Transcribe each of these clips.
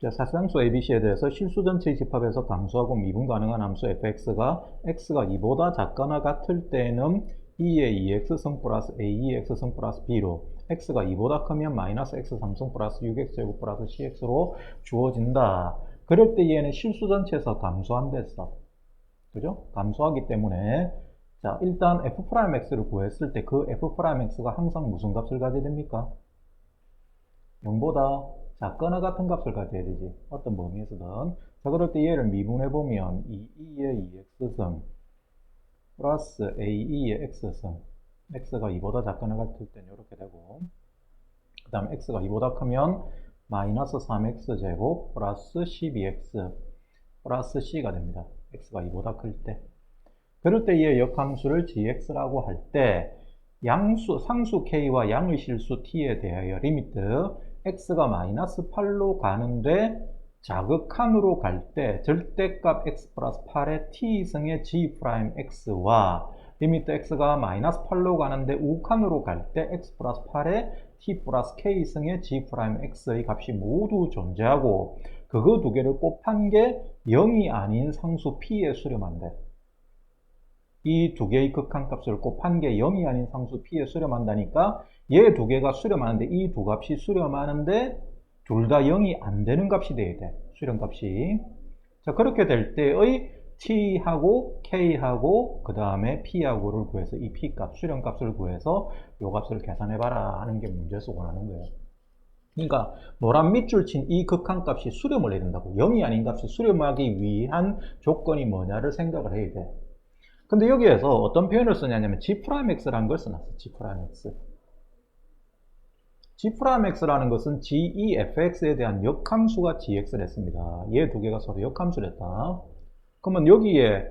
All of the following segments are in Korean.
자, 사상수 ABC에 대해서 실수 전체의 집합에서 감소하고 미분 가능한 함수 fx가 x가 2보다 작거나 같을 때는 2의 2x승 플러스 a2x승 플러스 b로 x가 2보다 크면 마이너스 x3승 플러스 6x제곱 플러스 cx로 주어진다. 그럴 때 얘는 실수 전체에서 감소한댔어. 그죠? 감소하기 때문에 자, 일단 f'x를 구했을 때 그 f'x가 항상 무슨 값을 가져야 됩니까? 0보다 작거나 같은 값을 가져야 되지. 어떤 범위에서든. 자, 그럴 때 얘를 미분해보면 2의 2x승 플러스 a2의 x승 x가 2보다 작거나 같을 때는 이렇게 되고 그 다음에 x가 2보다 크면 마이너스 3x제곱 플러스 12x 플러스 c가 됩니다. x가 2보다 클 때. 그럴 때 얘 역함수를 gx라고 할 때 양수, 상수 k와 양의 실수 t에 대하여 리미트 x가 마이너스 8로 가는데 자극한으로 갈 때 절대값 x 플러스 8의 t승의 g 프라임 x와 리미트 x가 마이너스 8로 가는데 우칸으로 갈 때 x 플러스 8의 t 플러스 k승의 g 프라임 x의 값이 모두 존재하고 그거 두 개를 곱한 게 0이 아닌 상수 p에 수렴한대. 이 두 개의 극한값을 곱한 게 0이 아닌 상수 p에 수렴한다니까 얘 두 개가 수렴하는데 이 두 값이 수렴하는데 둘 다 0이 안 되는 값이 돼야 돼. 수렴값이. 자, 그렇게 될 때의 t하고 k하고 그 다음에 p하고를 구해서 이 p값, 수렴값을 구해서 요 값을 계산해봐라 하는 게 문제에서 원하는 거예요. 그러니까 노란 밑줄 친 이 극한값이 수렴을 해야 된다고. 0이 아닌 값이 수렴하기 위한 조건이 뭐냐를 생각을 해야 돼. 근데 여기에서 어떤 표현을 쓰냐면 g'x라는 걸 써놨어. g'x. g'x라는 것은 gefx에 대한 역함수가 gx를 했습니다. 얘 두 개가 서로 역함수를 했다. 그러면 여기에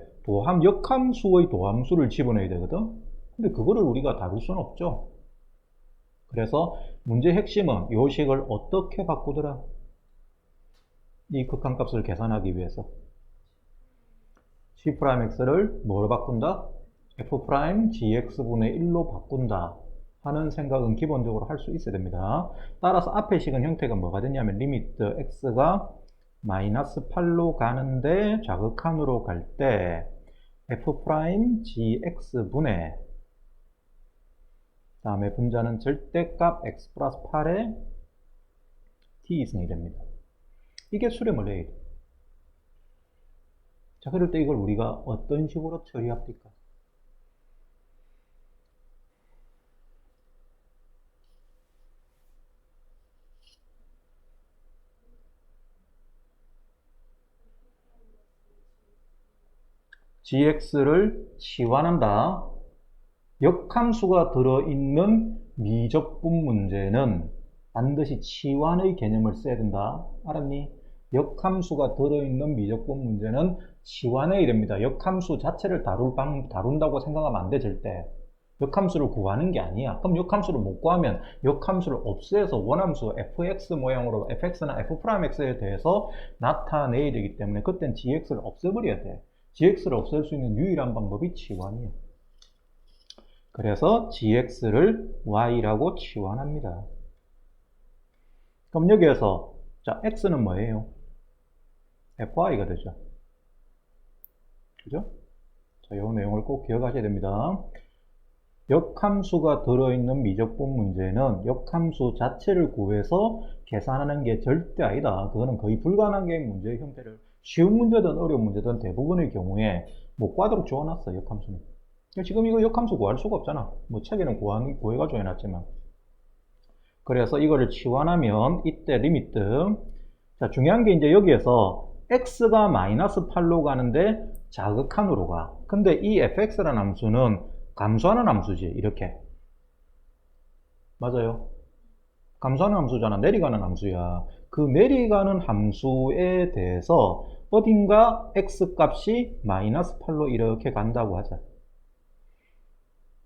역함수의 도함수를 집어넣어야 되거든. 근데 그거를 우리가 다룰 수는 없죠. 그래서 문제의 핵심은 이 식을 어떻게 바꾸더라? 이 극한값을 계산하기 위해서 g'x를 뭐로 바꾼다? f'gx분의 1로 바꾼다 하는 생각은 기본적으로 할 수 있어야 됩니다. 따라서 앞의 식은 형태가 뭐가 되냐면 리미트 x가 마이너스 8로 가는데 좌극한으로 갈 때 f'gx분의 다음에 분자는 절대값 x 플러스 8의 t승이 됩니다. 이게 수렴을 해야 돼. 자, 그럴 때 이걸 우리가 어떤 식으로 처리합니까? gx를 치환한다. 역함수가 들어있는 미적분 문제는 반드시 치환의 개념을 써야 된다. 알았니? 역함수가 들어있는 미적분 문제는 치환해야 됩니다. 역함수 자체를 다룬다고 생각하면 안 돼, 절대. 역함수를 구하는 게 아니야. 그럼 역함수를 못 구하면 역함수를 없애서 원함수 fx 모양으로 fx나 f'x에 대해서 나타내야 되기 때문에 그땐 gx를 없애버려야 돼. gx를 없앨 수 있는 유일한 방법이 치환이에요. 그래서 gx를 y라고 치환합니다. 그럼 여기에서 자, x는 뭐예요? fy가 되죠. 그죠? 자, 이 내용을 꼭 기억하셔야 됩니다. 역함수가 들어있는 미적분 문제는 역함수 자체를 구해서 계산하는 게 절대 아니다. 그거는 거의 불가능한 문제의 형태를 쉬운 문제든 어려운 문제든 대부분의 경우에 못 구하도록 지어놨어, 역함수는. 지금 이거 역함수 구할 수가 없잖아. 뭐 책에는 구해가지고 해놨지만. 그래서 이거를 치환하면 이때 리미트. 자, 중요한 게 이제 여기에서 x가 마이너스 8로 가는데 자극한으로 가. 근데 이 fx라는 함수는 감소하는 함수지, 이렇게. 맞아요. 감소하는 함수잖아. 내려가는 함수야. 그 내려가는 함수에 대해서 어딘가 x값이 마이너스 8로 이렇게 간다고 하자.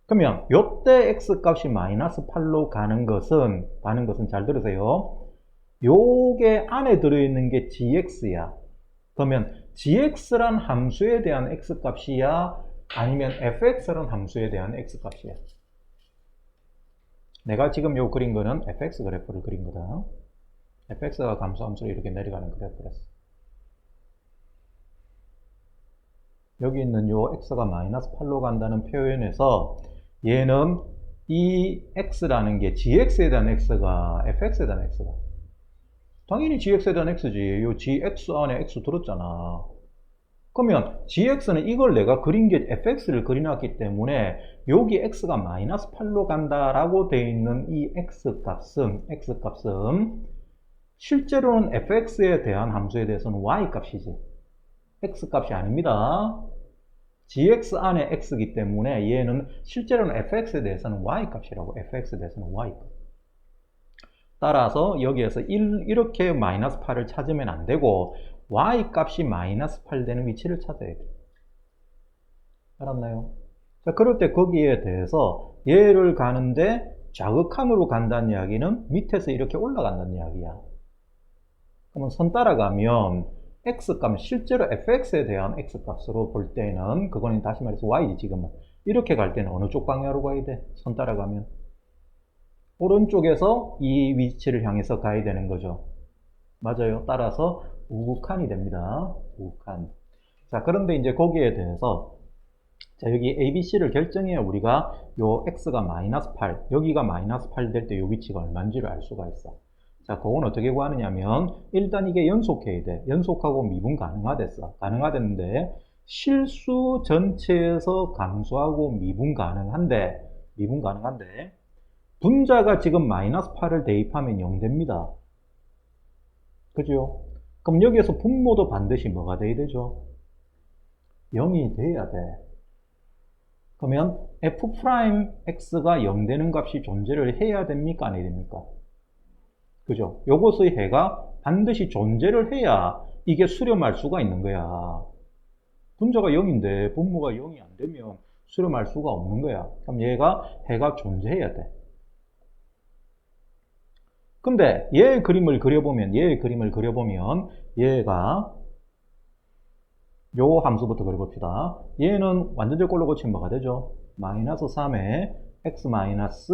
그러면 요때 x값이 마이너스 8로 가는 것은 잘 들으세요. 요게 안에 들어있는 게 gx야. 그러면 gx란 함수에 대한 x값이야? 아니면 fx란 함수에 대한 x값이야? 내가 지금 요 그린 거는 fx 그래프를 그린 거다. fx가 감소함수로 이렇게 내려가는 그래프였어. 여기 있는 요 x가 마이너스 8로 간다는 표현에서 얘는 이 x라는 게 gx에 대한 x가 fx에 대한 x가 당연히 gx에 대한 x지. 요 gx 안에 x 들었잖아. 그러면 gx는 이걸 내가 그린 게 fx를 그려놨기 때문에 여기 x가 마이너스 8로 간다라고 되어 있는 이 x값은 실제로는 fx에 대한 함수에 대해서는 y값이지 x값이 아닙니다. gx 안에 x이기 때문에 얘는 실제로는 fx에 대해서는 y값이라고. fx에 대해서는 y값. 따라서 여기에서 이렇게 마이너스 8을 찾으면 안 되고 y값이 마이너스 8 되는 위치를 찾아야 돼요. 알았나요? 자, 그럴 때 거기에 대해서 얘를 가는데 좌극한으로 간다는 이야기는 밑에서 이렇게 올라간다는 이야기야. 그러면 선 따라가면 x값, 실제로 fx에 대한 x값으로 볼 때는 그거는 다시 말해서 y지 지금은. 이렇게 갈 때는 어느 쪽 방향으로 가야 돼? 선 따라가면 오른쪽에서 이 위치를 향해서 가야 되는 거죠. 맞아요. 따라서 우극한이 됩니다. 우극한. 자, 그런데 이제 거기에 대해서 자, 여기 ABC를 결정해야 우리가 요 x가 마이너스 8, 여기가 마이너스 8 될 때 요 위치가 얼마인지를 알 수가 있어. 자, 그건 어떻게 구하느냐면 일단 이게 연속해야 돼. 연속하고 미분 가능하댔어. 가능하댔는데 실수 전체에서 감소하고 미분 가능한데 분자가 지금 마이너스 8을 대입하면 0 됩니다. 그죠? 그럼 여기에서 분모도 반드시 뭐가 돼야 되죠? 0이 돼야 돼. 그러면 f'x가 0 되는 값이 존재를 해야 됩니까? 안 해야 됩니까? 그죠? 요것의 해가 반드시 존재를 해야 이게 수렴할 수가 있는 거야. 분자가 0인데 분모가 0이 안 되면 수렴할 수가 없는 거야. 그럼 얘가 해가 존재해야 돼. 근데 얘의 그림을 그려보면 얘가 요 함수부터 그려봅시다. 얘는 완전절꼴로 고치면 뭐가 되죠? 마이너스 3에 x 마이너스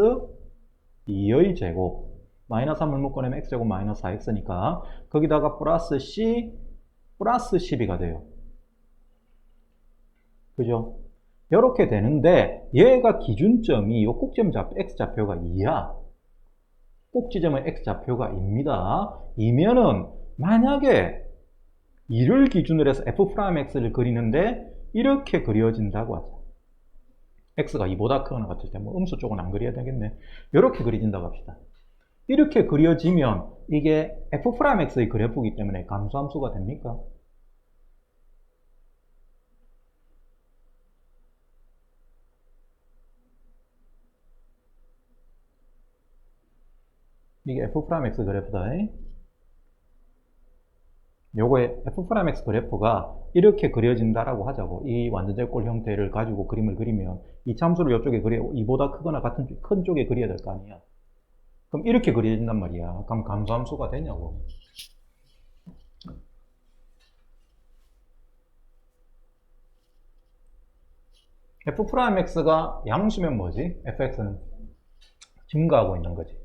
2의 제곱 마이너스 3을 묶어내면 x제곱 마이너스 4x니까 거기다가 플러스 c 플러스 12가 돼요. 그죠? 이렇게 되는데 얘가 기준점이 요 꼭지점 x좌표가 2야. 꼭지점의 x좌표가 2입니다. 이면은 만약에 2를 기준으로 해서 f'x를 그리는데 이렇게 그려진다고 하자. x가 2보다 크거나 같을 때 뭐 음수 쪽은 안 그려야 되겠네. 이렇게 그려진다고 합시다. 이렇게 그려지면 이게 f'x의 그래프이기 때문에 감소함수가 됩니까? 이게 f'x 그래프다. 요거의 f'x 그래프가 이렇게 그려진다라고 하자고. 이 완전절꼴 형태를 가지고 그림을 그리면 이 참수를 이쪽에 그려 2보다 크거나 같은 큰 쪽에 그려야 될 거 아니야. 그럼 이렇게 그려진단 말이야. 그럼 감소함수가 되냐고. f'x가 양수면 뭐지? fx는 증가하고 있는 거지.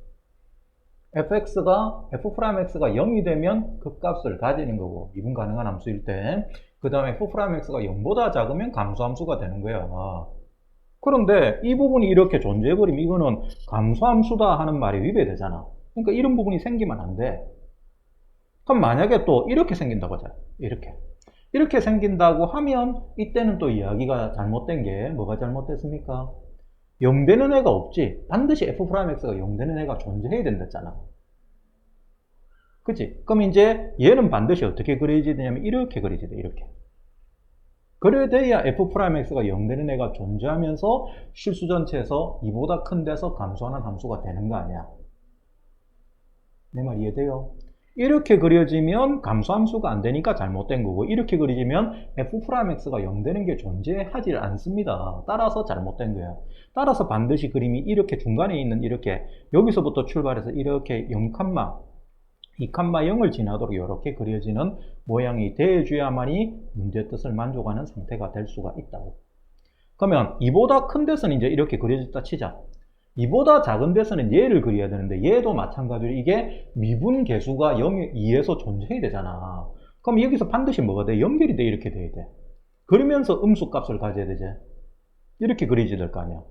fx가 0이 되면 그 값을 가지는 거고 미분 가능한 함수일 때 그 다음에 f'x가 0보다 작으면 감소함수가 되는 거야. 그런데 이 부분이 이렇게 존재해버리면 이거는 감소함수다 하는 말이 위배되잖아. 그러니까 이런 부분이 생기면 안 돼. 그럼 만약에 또 이렇게 생긴다고 하자. 이렇게 생긴다고 하면 이때는 또 이야기가 잘못된 게 뭐가 잘못됐습니까? 0 되는 애가 없지. 반드시 f'x가 0 되는 애가 존재해야 된다잖아. 그치? 그럼 이제 얘는 반드시 어떻게 그려져야 되냐면 이렇게 그려져야 돼. 이렇게. 그래야 돼야 f'x가 0 되는 애가 존재하면서 실수 전체에서 2보다 큰 데서 감소하는 함수가 되는 거 아니야. 내 말 이해돼요? 이렇게 그려지면 감소함수가 안 되니까 잘못된 거고 이렇게 그려지면 f'x가 0 되는 게 존재하지 않습니다. 따라서 잘못된 거야. 따라서 반드시 그림이 이렇게 중간에 있는 이렇게 여기서부터 출발해서 이렇게 2,0을 지나도록 이렇게 그려지는 모양이 돼줘야만이 문제 뜻을 만족하는 상태가 될 수가 있다고. 그러면 2보다 큰 데서는 이제 이렇게 그려졌다 치자. 2보다 작은 데서는 얘를 그려야 되는데 얘도 마찬가지로 이게 미분 계수가 2에서 존재해야 되잖아. 그럼 여기서 반드시 뭐가 돼? 연결이 돼. 이렇게 돼야 돼. 그러면서 음수 값을 가져야 되지. 이렇게 그리지 될 거 아니야.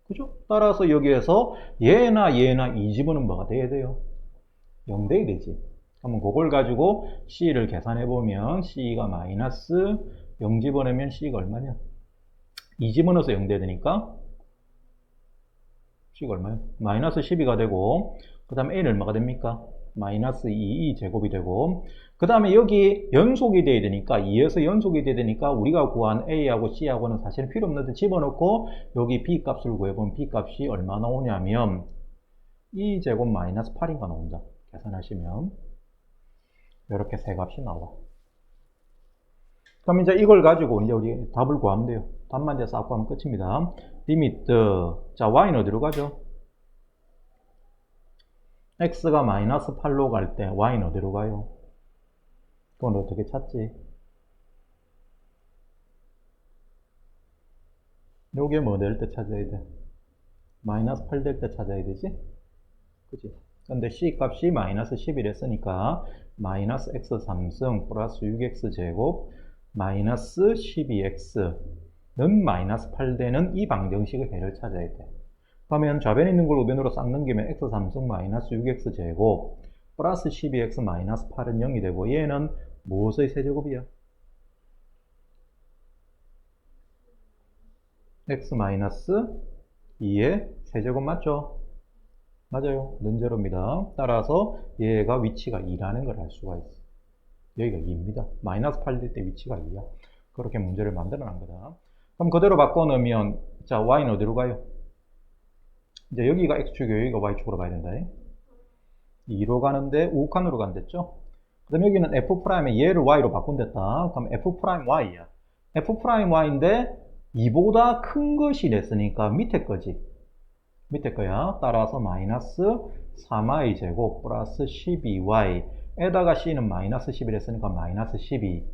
그죠? 따라서 여기에서 얘나 이 집어는 뭐가 돼야 돼요? 0 돼야 되지. 그러면 그걸 가지고 C를 계산해 보면 C가 마이너스 0 집어내면 C가 얼마냐? 2 집어넣어서 0 돼야 되니까 C가 얼마야? 마이너스 12가 되고, 그 다음에 A는 얼마가 됩니까? 마이너스 2 제곱이 되고, 그 다음에 여기 연속이 돼야 되니까 2에서 연속이 돼야 되니까 우리가 구한 A하고 C하고는 사실은 필요 없는데 집어넣고 여기 B 값을 구해보면 B 값이 얼마 나오냐면 2 제곱 마이너스 8인가 나온다. 계산하시면 이렇게 세 값이 나와. 그럼 이제 이걸 가지고 이제 우리 답을 구하면 돼요. 답만 이제 쌓고 하면 끝입니다. 리미트, 자 y는 어디로 가죠? x가 마이너스 8로 갈 때 y는 어디로 가요? 그건 어떻게 찾지? 요게 뭐 될 때 찾아야 돼? 마이너스 8 될 때 찾아야 되지? 그치? 근데 c 값이 마이너스 11했으니까 마이너스 x 3승 플러스 6x 제곱 마이너스 12x는 마이너스 8 되는 이 방정식의 해를 찾아야 돼. 그러면 좌변에 있는 걸 우변으로 싹 넘기면 x 3승 마이너스 6x 제곱 플러스 12x 마이너스 8은 0이 되고 얘는 무엇의 세제곱이야? x 마이너스 2의 세제곱 맞죠? 맞아요. 는제로입니다. 따라서 얘가 위치가 2라는 걸 알 수가 있어. 여기가 2입니다. 마이너스 8 될 때 위치가 2야. 그렇게 문제를 만들어 놓은 거다. 그럼 그대로 바꿔놓으면 자 y는 어디로 가요? 이제 여기가 x축이고 여기가 y축으로 가야 된다. 2로 가는데 우칸으로 간댔죠? 그 다음에 여기는 f'에 얘를 y로 바꾼댔다. 그럼 f'y야. f'y인데 2보다 큰 것이 됐으니까 밑에 거지. 밑에 거야. 따라서 마이너스 3y 제곱 플러스 12y 에다가 c는 마이너스 11 했으니까 마이너스 12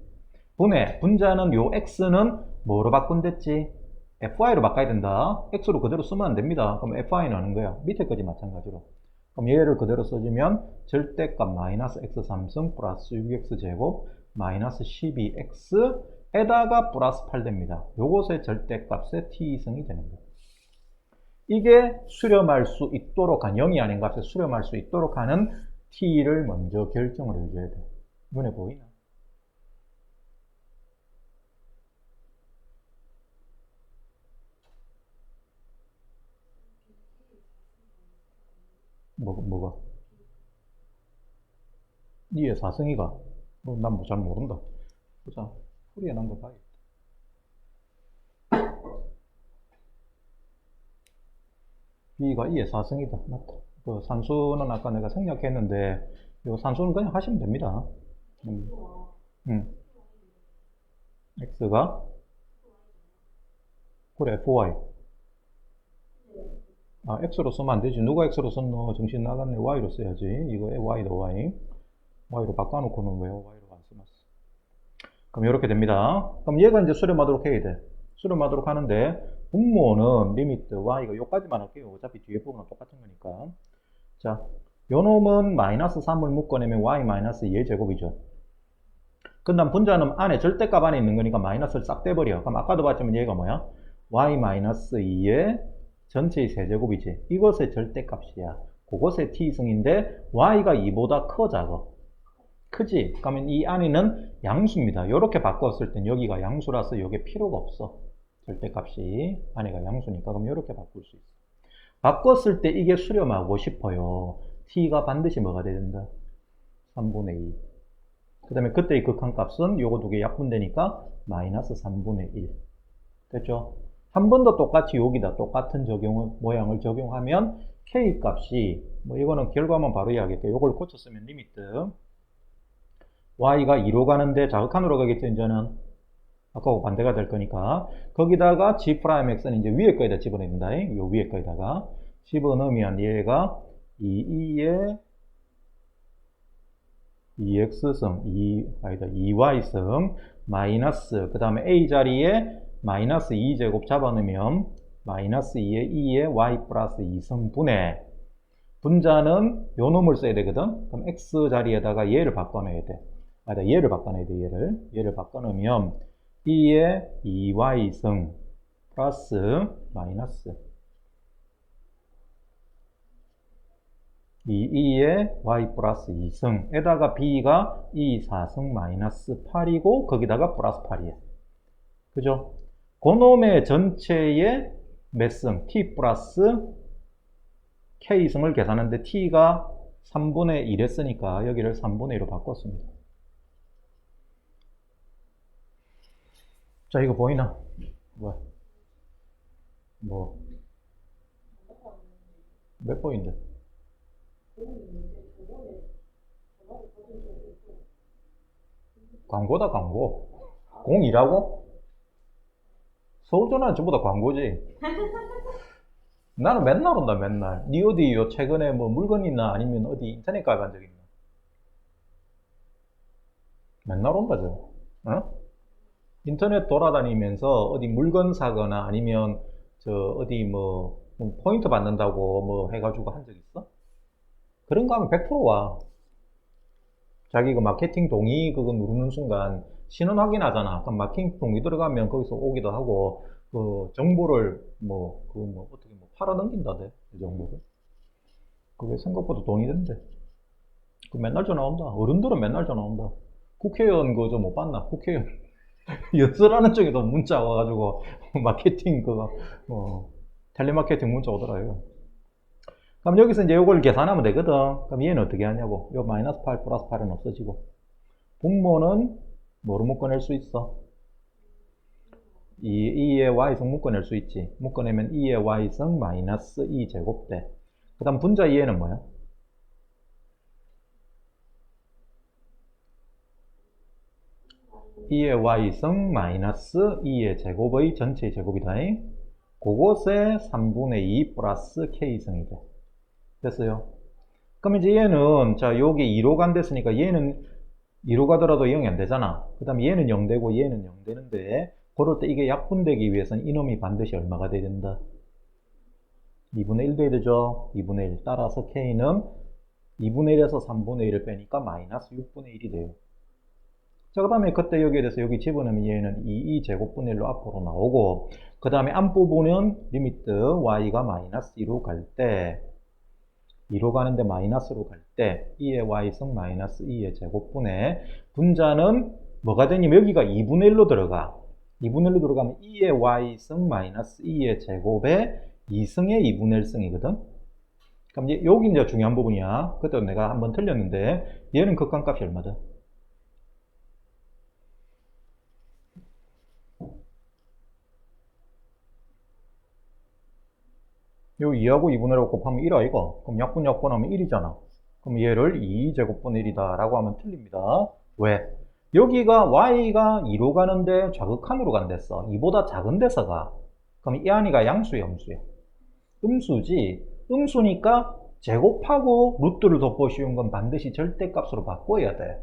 분의 분자는 요 x는 뭐로 바꾼댔지? fy로 바꿔야 된다. x로 그대로 쓰면 안 됩니다. 그럼 fy는 하는 거야. 밑에 거지 마찬가지로. 그럼 얘를 그대로 써주면 절대값 마이너스 x 3승 플러스 6x 제곱 마이너스 12x 에다가 플러스 8 됩니다. 요것의 절대값의 t승이 되는 거예요. 이게 수렴할 수 있도록 한 0이 아닌 값에 수렴할 수 있도록 하는 t를 먼저 결정을 해줘야 돼. 눈에 보이나? 뭐가? 2의 4승이가? 난 뭐 잘 모른다. 보자. 풀이해 놓은 거 봐야겠다. B가 2의 4승이다. 맞다. 그 산수는 아까 내가 생략했는데, 이 산수는 그냥 하시면 됩니다. X가? 그래, FY. 아, X로 쓰면 안 되지. 누가 X로 썼노? 정신 나갔네. Y로 써야지. 이거 Y다, Y. Y로 바꿔놓고는 왜 Y로 안 써놨어? 그럼 이렇게 됩니다. 그럼 얘가 이제 수렴하도록 해야 돼. 수렴하도록 하는데, 분모는 리미트 Y가 요까지만 할게요. 어차피 뒤에 부분은 똑같은 거니까. 자, 요 놈은 마이너스 3을 묶어내면 Y 마이너스 2의 제곱이죠. 그 다음 분자는 안에 절대값 안에 있는 거니까 마이너스를 싹 떼버려. 그럼 아까도 봤지만 얘가 뭐야? Y 마이너스 2의 전체의 세제곱이지. 이것의 절대값이야. 그것의 t승인데 y가 2보다 커 작아? 크지? 그러면 이 안에는 양수입니다. 이렇게 바꿨을 땐 여기가 양수라서 이게 필요가 없어. 절대값이 안에가 양수니까. 그럼 이렇게 바꿀 수 있어. 바꿨을 때 이게 수렴하고 싶어요. t가 반드시 뭐가 돼야 된다? 3분의 2. 그 다음에 그때의 극한값은 요거 두 개 약분되니까 마이너스 3분의 1. 됐죠? 한 번 더 똑같이 여기다 똑같은 모양을 적용하면 k 값이 뭐 이거는 결과만 바로 이해하겠죠. 요걸 고쳤으면 리미트 y가 2로 가는데 자극한으로 가겠죠. 이제는 아까하고 반대가 될 거니까 거기다가 g'x는 이제 위에 거에다 집어넣어야 된다. 요 위에 거에다가 집어넣으면 얘가 2의 2x승, 2y승 마이너스 그 다음에 a 자리에 마이너스 2제곱 잡아넣으면 마이너스 2의 2의 y 플러스 2승분의 분자는 요 놈을 써야 되거든. 그럼 x 자리에다가 얘를 바꿔놔야 돼. 아니다, 얘를 바꿔놔야 돼. 얘를 바꿔놓으면 2의 2y승 플러스 마이너스 2의 y 플러스 2승에다가 b가 2, 4승 마이너스 8이고 거기다가 플러스 8이에요. 그죠? 그놈의 전체의 몇 승? t 플러스 k승을 계산하는데 t가 3분의 1 했으니까 여기를 3분의 1로 바꿨습니다. 자, 이거 보이나? 뭐? 몇 번인데? 광고다, 광고. 02라고? 서울전화는 전부 다 광고지. 나는 맨날 온다, 맨날. 니 어디 요 최근에 뭐 물건 있나 아니면 어디 인터넷 가입한 적 있나? 맨날 온다, 저. 어? 인터넷 돌아다니면서 어디 물건 사거나 아니면 저 어디 뭐 포인트 받는다고 뭐 해가지고 한 적 있어? 그런 거 하면 100% 와. 자기 그 마케팅 동의 그거 누르는 순간 신원 확인하잖아. 그럼 마케팅 동의 들어가면 거기서 오기도 하고 그 정보를 어떻게 팔아 넘긴다대. 그 정보를. 그게 생각보다 돈이 든대. 그 맨날 전화 온다. 어른들은 맨날 전화 온다. 국회의원 그저 못 봤나? 국회의원 연설하는 쪽에도 문자 와가지고 마케팅 텔레마케팅 문자 오더라고요. 그럼 여기서 이제 요걸 계산하면 되거든. 그럼 얘는 어떻게 하냐고. 요 마이너스 8 플러스 8은 없어지고. 분모는 뭐로 묶어낼 수 있어? 2의 y승 묶어낼 수 있지. 묶어내면 2의 y승 마이너스 2제곱대. 그 다음 분자 2에는 뭐야? 2의 y승 마이너스 2의 제곱의 전체 제곱이다. 그곳에 3분의 2 플러스 k승이 돼. 됐어요? 그럼 이제 얘는, 자, 여기 2로 간댔으니까 얘는 2로 가더라도 0이 안 되잖아. 그 다음에 얘는 0 되고 얘는 0 되는데, 그럴 때 이게 약분되기 위해서는 이놈이 반드시 얼마가 돼야 된다? 2분의 1 돼야 되죠? 2분의 1. 따라서 k는 2분의 1에서 3분의 1을 빼니까 마이너스 6분의 1이 돼요. 자, 그 다음에 그때 여기에 대해서 여기 집어넣으면 얘는 2제곱분의 1로 앞으로 나오고, 그 다음에 앞부분은 리미트 y가 마이너스 2로 갈 때, 2로 가는데 마이너스로 갈 때 2의 y승 마이너스 2의 제곱분의 분자는 뭐가 되냐면 여기가 2분의 1로 들어가. 2분의 1로 들어가면 2의 y승 마이너스 2의 제곱에 2승의 2분의 1승이거든. 그럼 여기 이제 중요한 부분이야. 그때 내가 한번 틀렸는데 얘는 극한값이 얼마다? 요 2하고 2분의 1하고 곱하면 1 아이가? 그럼 약분하면 1이잖아. 그럼 얘를 2제곱분의 1이다 라고 하면 틀립니다. 왜? 여기가 y가 2로 가는데 좌극한으로 간댔어. 2보다 작은 데서 가. 그럼 이 안이가 양수야, 음수야? 음수지. 음수니까 제곱하고 루트를 덮어 씌운 건 반드시 절대값으로 바꿔야 돼.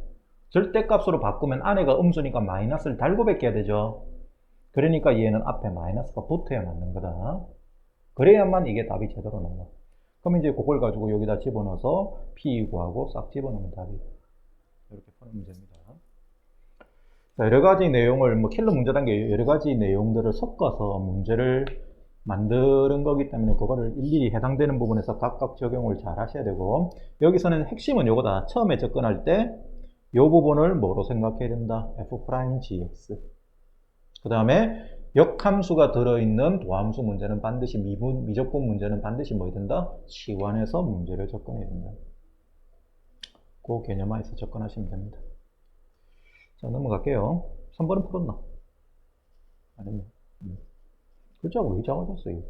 절대값으로 바꾸면 안에가 음수니까 마이너스를 달고 베껴야 되죠. 그러니까 얘는 앞에 마이너스가 붙어야 맞는 거다. 그래야만 이게 답이 제대로 나와. 그럼 이제 그걸 가지고 여기다 집어넣어서 P 구하고 싹 집어넣으면 답이 이렇게 푸는 문제입니다. 자, 여러 가지 내용을 킬러 문제 단계 여러 가지 내용들을 섞어서 문제를 만드는 거기 때문에 그거를 일일이 해당되는 부분에서 각각 적용을 잘 하셔야 되고, 여기서는 핵심은 요거다. 처음에 접근할 때 이 부분을 뭐로 생각해야 된다? F'GX. 그 다음에 역함수가 들어있는 도함수 문제는 반드시 미적분 문제는 반드시 뭐 해야 된다? 치환해서 문제를 접근해야 된다. 그 개념하에서 접근하시면 됩니다. 자, 넘어갈게요. 3번은 풀었나? 아니면 글자가 왜 작아졌어요?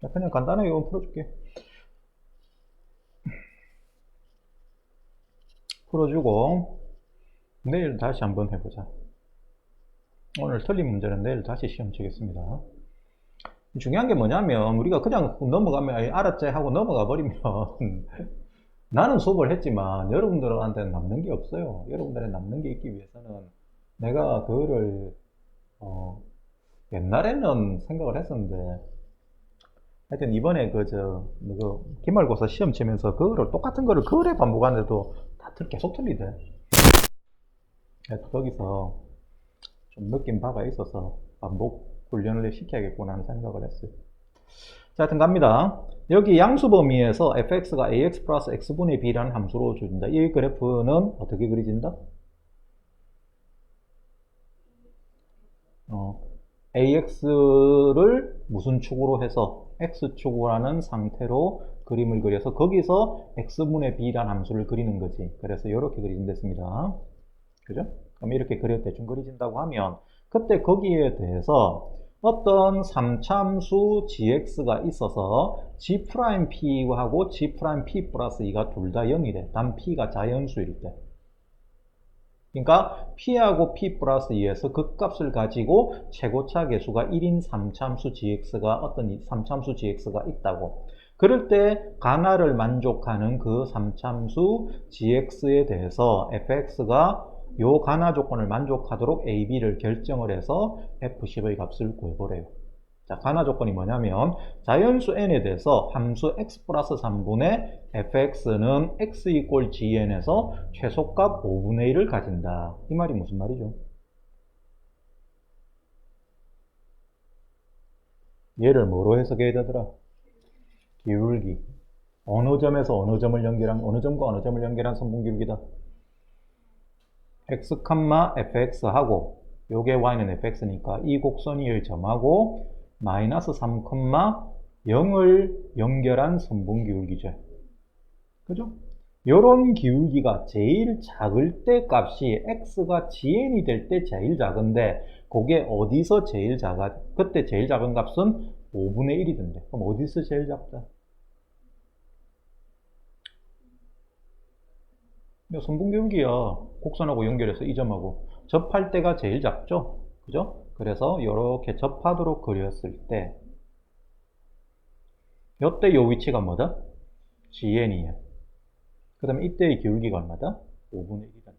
자, 그냥 간단하게 이거 풀어줄게. 풀어주고 내일 다시 한번 해보자. 오늘 틀린 문제는 내일 다시 시험 치겠습니다. 중요한 게 뭐냐면 우리가 그냥 넘어가면 알았지 하고 넘어가 버리면 나는 수업을 했지만 여러분들한테는 남는 게 없어요. 여러분들에 남는 게 있기 위해서는 내가 그거를 옛날에는 생각을 했었는데 하여튼 이번에 기말고사 시험 치면서 그거를 똑같은 거를 그래 반복하는데도 다 계속 틀리대. 그래서 거기서 좀 느낀 바가 있어서 반복 훈련을 시켜야겠구나 하는 생각을 했어요. 자, 하여튼 갑니다. 여기 양수 범위에서 fx가 ax 플러스 x분의 b라는 함수로 주어진다. 이 그래프는 어떻게 그려진다? ax를 무슨 축으로 해서 x축으로 하는 상태로 그림을 그려서 거기서 x분의 b라는 함수를 그리는 거지. 그래서 이렇게 그려진댔습니다. 그죠? 그럼 이렇게 대충 그려진다고 하면 그때 거기에 대해서 어떤 3참수 gx가 있어서 g'p하고 g'p 플러스 2가 둘 다 0이래. 단 p가 자연수일 때. 그러니까 p하고 p 플러스 2에서 그 값을 가지고 최고차 계수가 1인 3참수 gx가 어떤 3참수 gx가 있다고. 그럴 때 가나를 만족하는 그 3참수 gx에 대해서 fx가 요 가나 조건을 만족하도록 a, b를 결정을 해서 f10의 값을 구해보래요. 자, 가나 조건이 뭐냐면 자연수 n에 대해서 함수 x 플러스 3분의 fx는 x 이꼴 gn에서 최소값 5분의 1을 가진다. 이 말이 무슨 말이죠? 얘를 뭐로 해석해야 되더라? 기울기. 어느 점에서 어느 점을 연결한, 어느 점과 어느 점을 연결한 선분기울기다. x, fx하고 요게 y는 fx니까 이 곡선이 이 점하고 마이너스 3, 0을 연결한 선분기울기죠. 그죠? 요런 기울기가 제일 작을 때 값이 x가 gn이 될 때 제일 작은데 그게 어디서 제일 작아? 그때 제일 작은 값은 5분의 1이던데. 그럼 어디서 제일 작다? 선분기울기야. 곡선하고 연결해서 이 점하고 접할 때가 제일 작죠? 그죠? 그래서 이렇게 접하도록 그렸을 때 이때 요 위치가 뭐다? gn이야. 그 다음에 이때의 기울기가 얼마다? 5분의 1이다.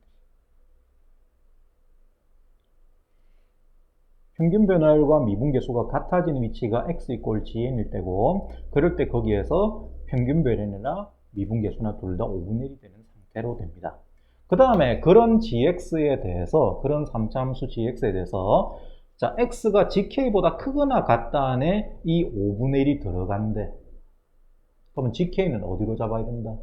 평균 변화율과 미분계수가 같아지는 위치가 x 이꼴 gn일 때고 그럴 때 거기에서 평균 변화율이나 미분계수나 둘 다 5분의 1이 되는 상태로 됩니다. 그 다음에 그런 gx에 대해서 그런 3차함수 gx에 대해서 자 x가 gk보다 크거나 같다 안에 이 5분의 1이 들어간대. 그러면 gk는 어디로 잡아야 된다?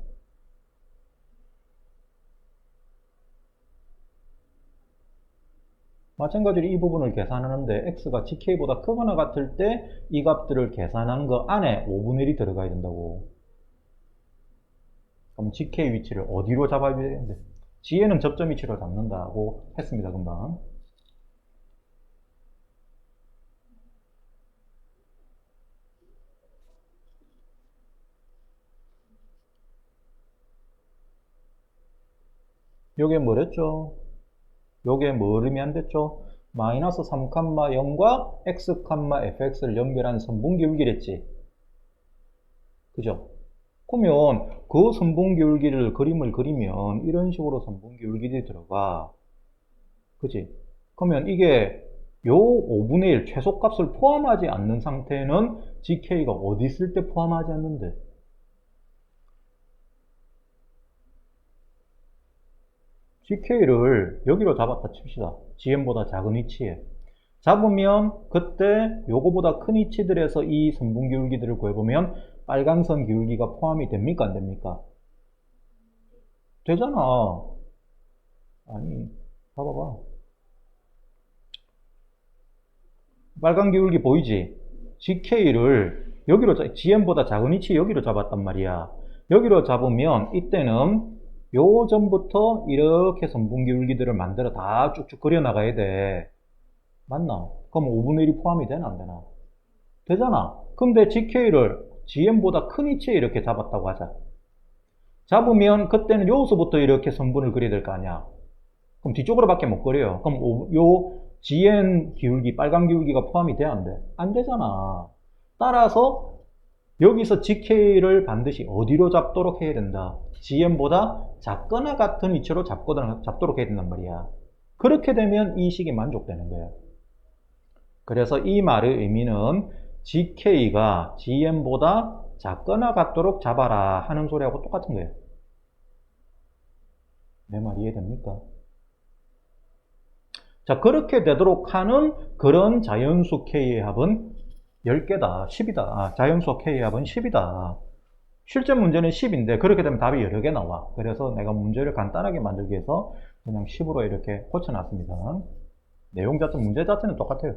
마찬가지로 이 부분을 계산하는데 x가 gk보다 크거나 같을 때 이 값들을 계산한 거 안에 5분의 1이 들어가야 된다고. 그럼 gk 위치를 어디로 잡아야 되는데? g에는 접점 위치로 잡는다고 했습니다. 금방. 요게 뭐랬죠? 요게 뭐 의미한 됐죠? 마이너스 3, 0과 x, fx를 연결한 선분기울기랬지. 그죠? 그러면 그 선분기울기를 그림을 그리면 이런 식으로 선분기울기들이 들어가. 그지? 그러면 이게 요 5분의 1 최소값을 포함하지 않는 상태는 gk가 어디 있을 때 포함하지 않는데? gk를 여기로 잡았다 칩시다. gn보다 작은 위치에. 잡으면 그때 요거보다 큰 위치들에서 이 선분기울기들을 구해보면 빨간선 기울기가 포함이 됩니까? 안 됩니까? 되잖아. 아니, 봐봐봐. 빨간 기울기 보이지? gk를 여기로, gn보다 작은 위치 여기로 잡았단 말이야. 여기로 잡으면 이때는 요 점부터 이렇게 선분기울기들을 만들어 다 쭉쭉 그려나가야 돼. 맞나? 그럼 5분의 1이 포함이 되나 안 되나? 되잖아. 근데 gk를 gn보다 큰 위치에 이렇게 잡았다고 하자. 잡으면 그때는 여기서부터 이렇게 선분을 그려야 될 거 아니야. 그럼 뒤쪽으로 밖에 못 그려요. 그럼 요 gn 기울기, 빨간 기울기가 포함이 돼? 안 돼? 안 되잖아. 따라서 여기서 GK를 반드시 어디로 잡도록 해야 된다? GM보다 작거나 같은 위치로 잡도록 해야 된단 말이야. 그렇게 되면 이 식이 만족되는 거야. 그래서 이 말의 의미는 GK가 GM보다 작거나 같도록 잡아라 하는 소리하고 똑같은 거예요. 내 말 이해됩니까? 자, 그렇게 되도록 하는 그런 자연수 K의 합은 10개다, 10이다. 자연수 K의 합은 10이다. 실제 문제는 10인데 그렇게 되면 답이 여러 개 나와. 그래서 내가 문제를 간단하게 만들기 위해서 그냥 10으로 이렇게 고쳐놨습니다. 내용 자체, 문제 자체는 똑같아요.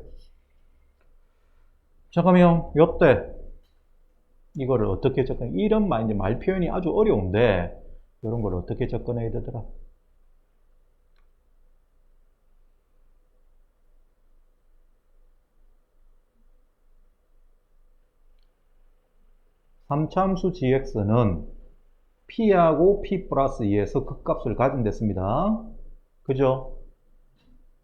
자, 그러면 요때 이거를 어떻게 접근? 이런 말 표현이 아주 어려운데 이런 걸 어떻게 접근해야 되더라? 삼차함수 gx는 p하고 p 플러스 2에서 극값을 가진댔습니다. 그죠?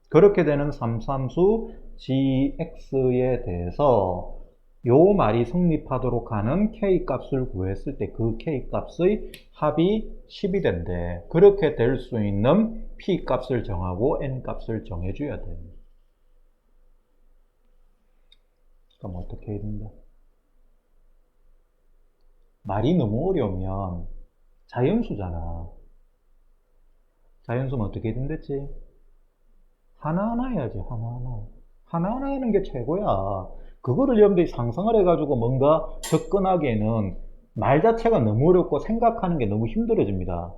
그렇게 되는 삼차함수 gx에 대해서 요 말이 성립하도록 하는 k값을 구했을 때 그 k값의 합이 10이 된대. 그렇게 될 수 있는 p값을 정하고 n값을 정해줘야 돼. 그럼 어떻게 해야 된다? 말이 너무 어려우면 자연수잖아. 자연수는 어떻게 된댔지? 하나하나 해야지, 하나하나. 하나하나 하는 게 최고야. 그거를 여러분들이 상상을 해가지고 뭔가 접근하기에는 말 자체가 너무 어렵고 생각하는 게 너무 힘들어집니다.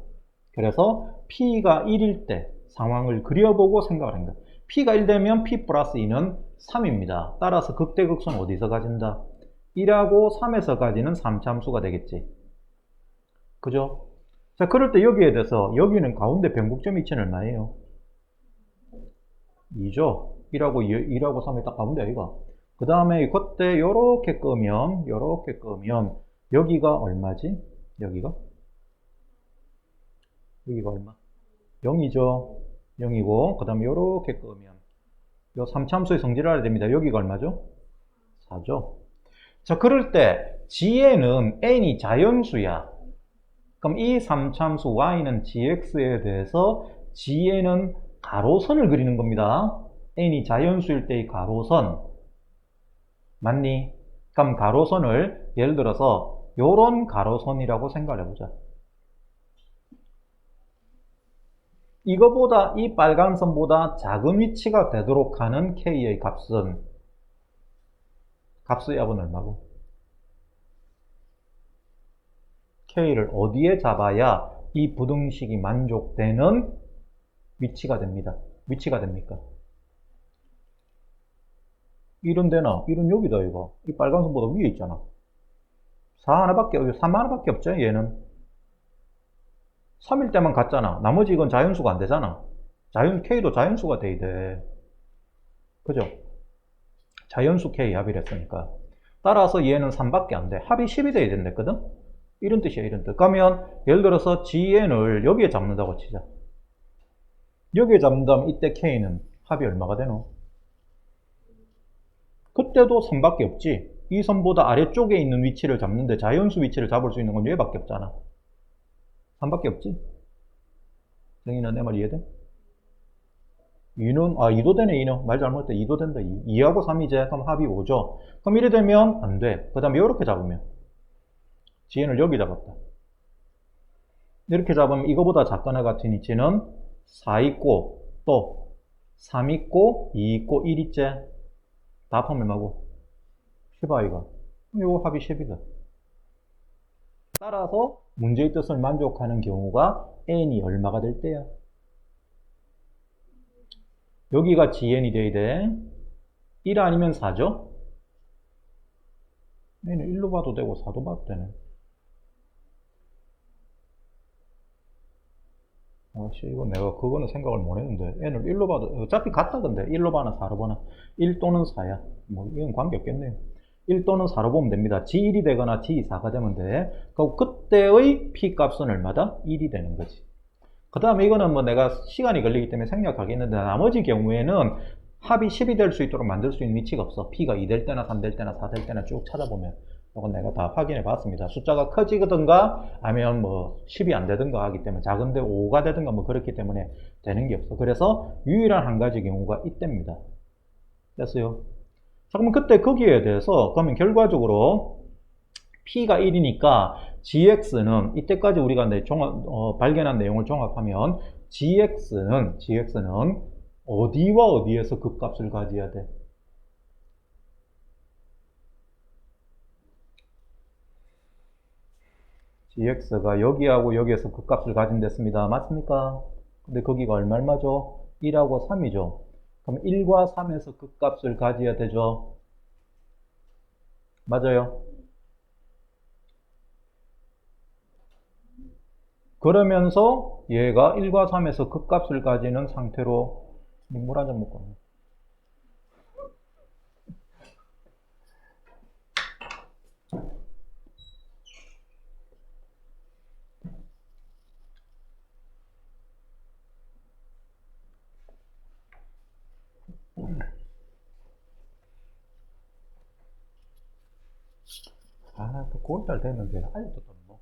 그래서 P가 1일 때 상황을 그려보고 생각을 합니다. P가 1 되면 P 플러스 2는 3입니다. 따라서 극대극소는 어디서 가진다? 1하고 3에서 가지는 3차함수가 되겠지. 그죠? 자, 그럴 때 여기에 대해서 여기는 가운데 변곡점 위치는 얼마예요? 2죠. 1하고 3이 딱 가운데 아이가. 그 다음에 그때 요렇게 끄면 여기가 얼마지? 여기가 얼마? 0이죠. 0이고 그 다음에 요렇게 끄면 요 3차함수의 성질을 알아야 됩니다. 여기가 얼마죠? 4죠. 자, 그럴 때 g에는 n이 자연수야. 그럼 이 3차함수 y는 gx에 대해서 g에는 가로선을 그리는 겁니다. n이 자연수일 때의 가로선. 맞니? 그럼 가로선을 예를 들어서 요런 가로선이라고 생각을 해보자. 이거보다 이 빨간 선보다 작은 위치가 되도록 하는 k의 값의 합은 얼마고? k를 어디에 잡아야 이 부등식이 만족되는 위치가 됩니다. 위치가 됩니까? 1은 되나? 1은 여기다 이거. 이 빨간 선보다 위에 있잖아. 3 하나밖에 없죠 얘는. 3일 때만 같잖아. 나머지 이건 자연수가 안 되잖아. K도 자연수가 돼야 돼. 그죠? 자연수 K 합이랬으니까. 따라서 얘는 3밖에 안 돼. 합이 10이 돼야 된댔거든? 이런 뜻이야, 이런 뜻. 그러면 예를 들어서 GN을 여기에 잡는다고 치자. 여기에 잡는다면 이때 K는 합이 얼마가 되노? 그때도 3밖에 없지. 이 선보다 아래쪽에 있는 위치를 잡는데 자연수 위치를 잡을 수 있는 건 얘밖에 없잖아. 3밖에 없지. 정인아, 내 말 이해돼? 2는, 2도 되네, 2는. 말 잘못했다. 2도 된다. 2하고 3이제. 그럼 합이 5죠. 그럼 이래 되면 안 돼. 그 다음에 이렇게 잡으면. GN을 여기 잡았다. 이렇게 잡으면 이거보다 작거나 같은 위치는 4 있고, 또 3 있고, 2 있고, 1 있지. 다 합하면 얼마고? 10i가. 이거 합이 10이다. 따라서 문제의 뜻을 만족하는 경우가 n이 얼마가 될 때야? 여기가 GN이 돼야 돼. 1 아니면 4죠? n은 1로 봐도 되고 4도 봐도 되네. 이거 내가 그거는 생각을 못 했는데 n을 1로 봐도 어차피 같다. 근데 1로 봐나 4로 봐나 1 또는 4야. 뭐 이건 관계없겠네요. 1 또는 4로 보면 됩니다. G1이 되거나 G4가 되면 돼. 그럼 그때의 P값은 얼마다? 1이 되는 거지. 그 다음에 이거는 뭐 내가 시간이 걸리기 때문에 생략하겠는데 나머지 경우에는 합이 10이 될 수 있도록 만들 수 있는 위치가 없어. P가 2 될 때나 3 될 때나 4 될 때나 쭉 찾아보면 이건 내가 다 확인해 봤습니다. 숫자가 커지든가 아니면 뭐 10이 안 되든가 하기 때문에 작은데 5가 되든가 뭐 그렇기 때문에 되는 게 없어. 그래서 유일한 한 가지 경우가 이때입니다. 됐어요? 자, 그러면 그때 거기에 대해서 그러면 결과적으로 P가 1이니까 GX는 이때까지 우리가 발견한 내용을 종합하면 GX는 어디와 어디에서 극값을 가져야 돼? GX가 여기하고 여기에서 극값을 가진댔습니다. 맞습니까? 근데 거기가 얼마죠? 1하고 3이죠. 그럼 1과 3에서 극값을 가져야 되죠. 맞아요. 그러면서 얘가 1과 3에서 극값을 가지는 상태로 물 한 잔 먹고. 아, 또 9월달 됐는데 아직도 또 뭐.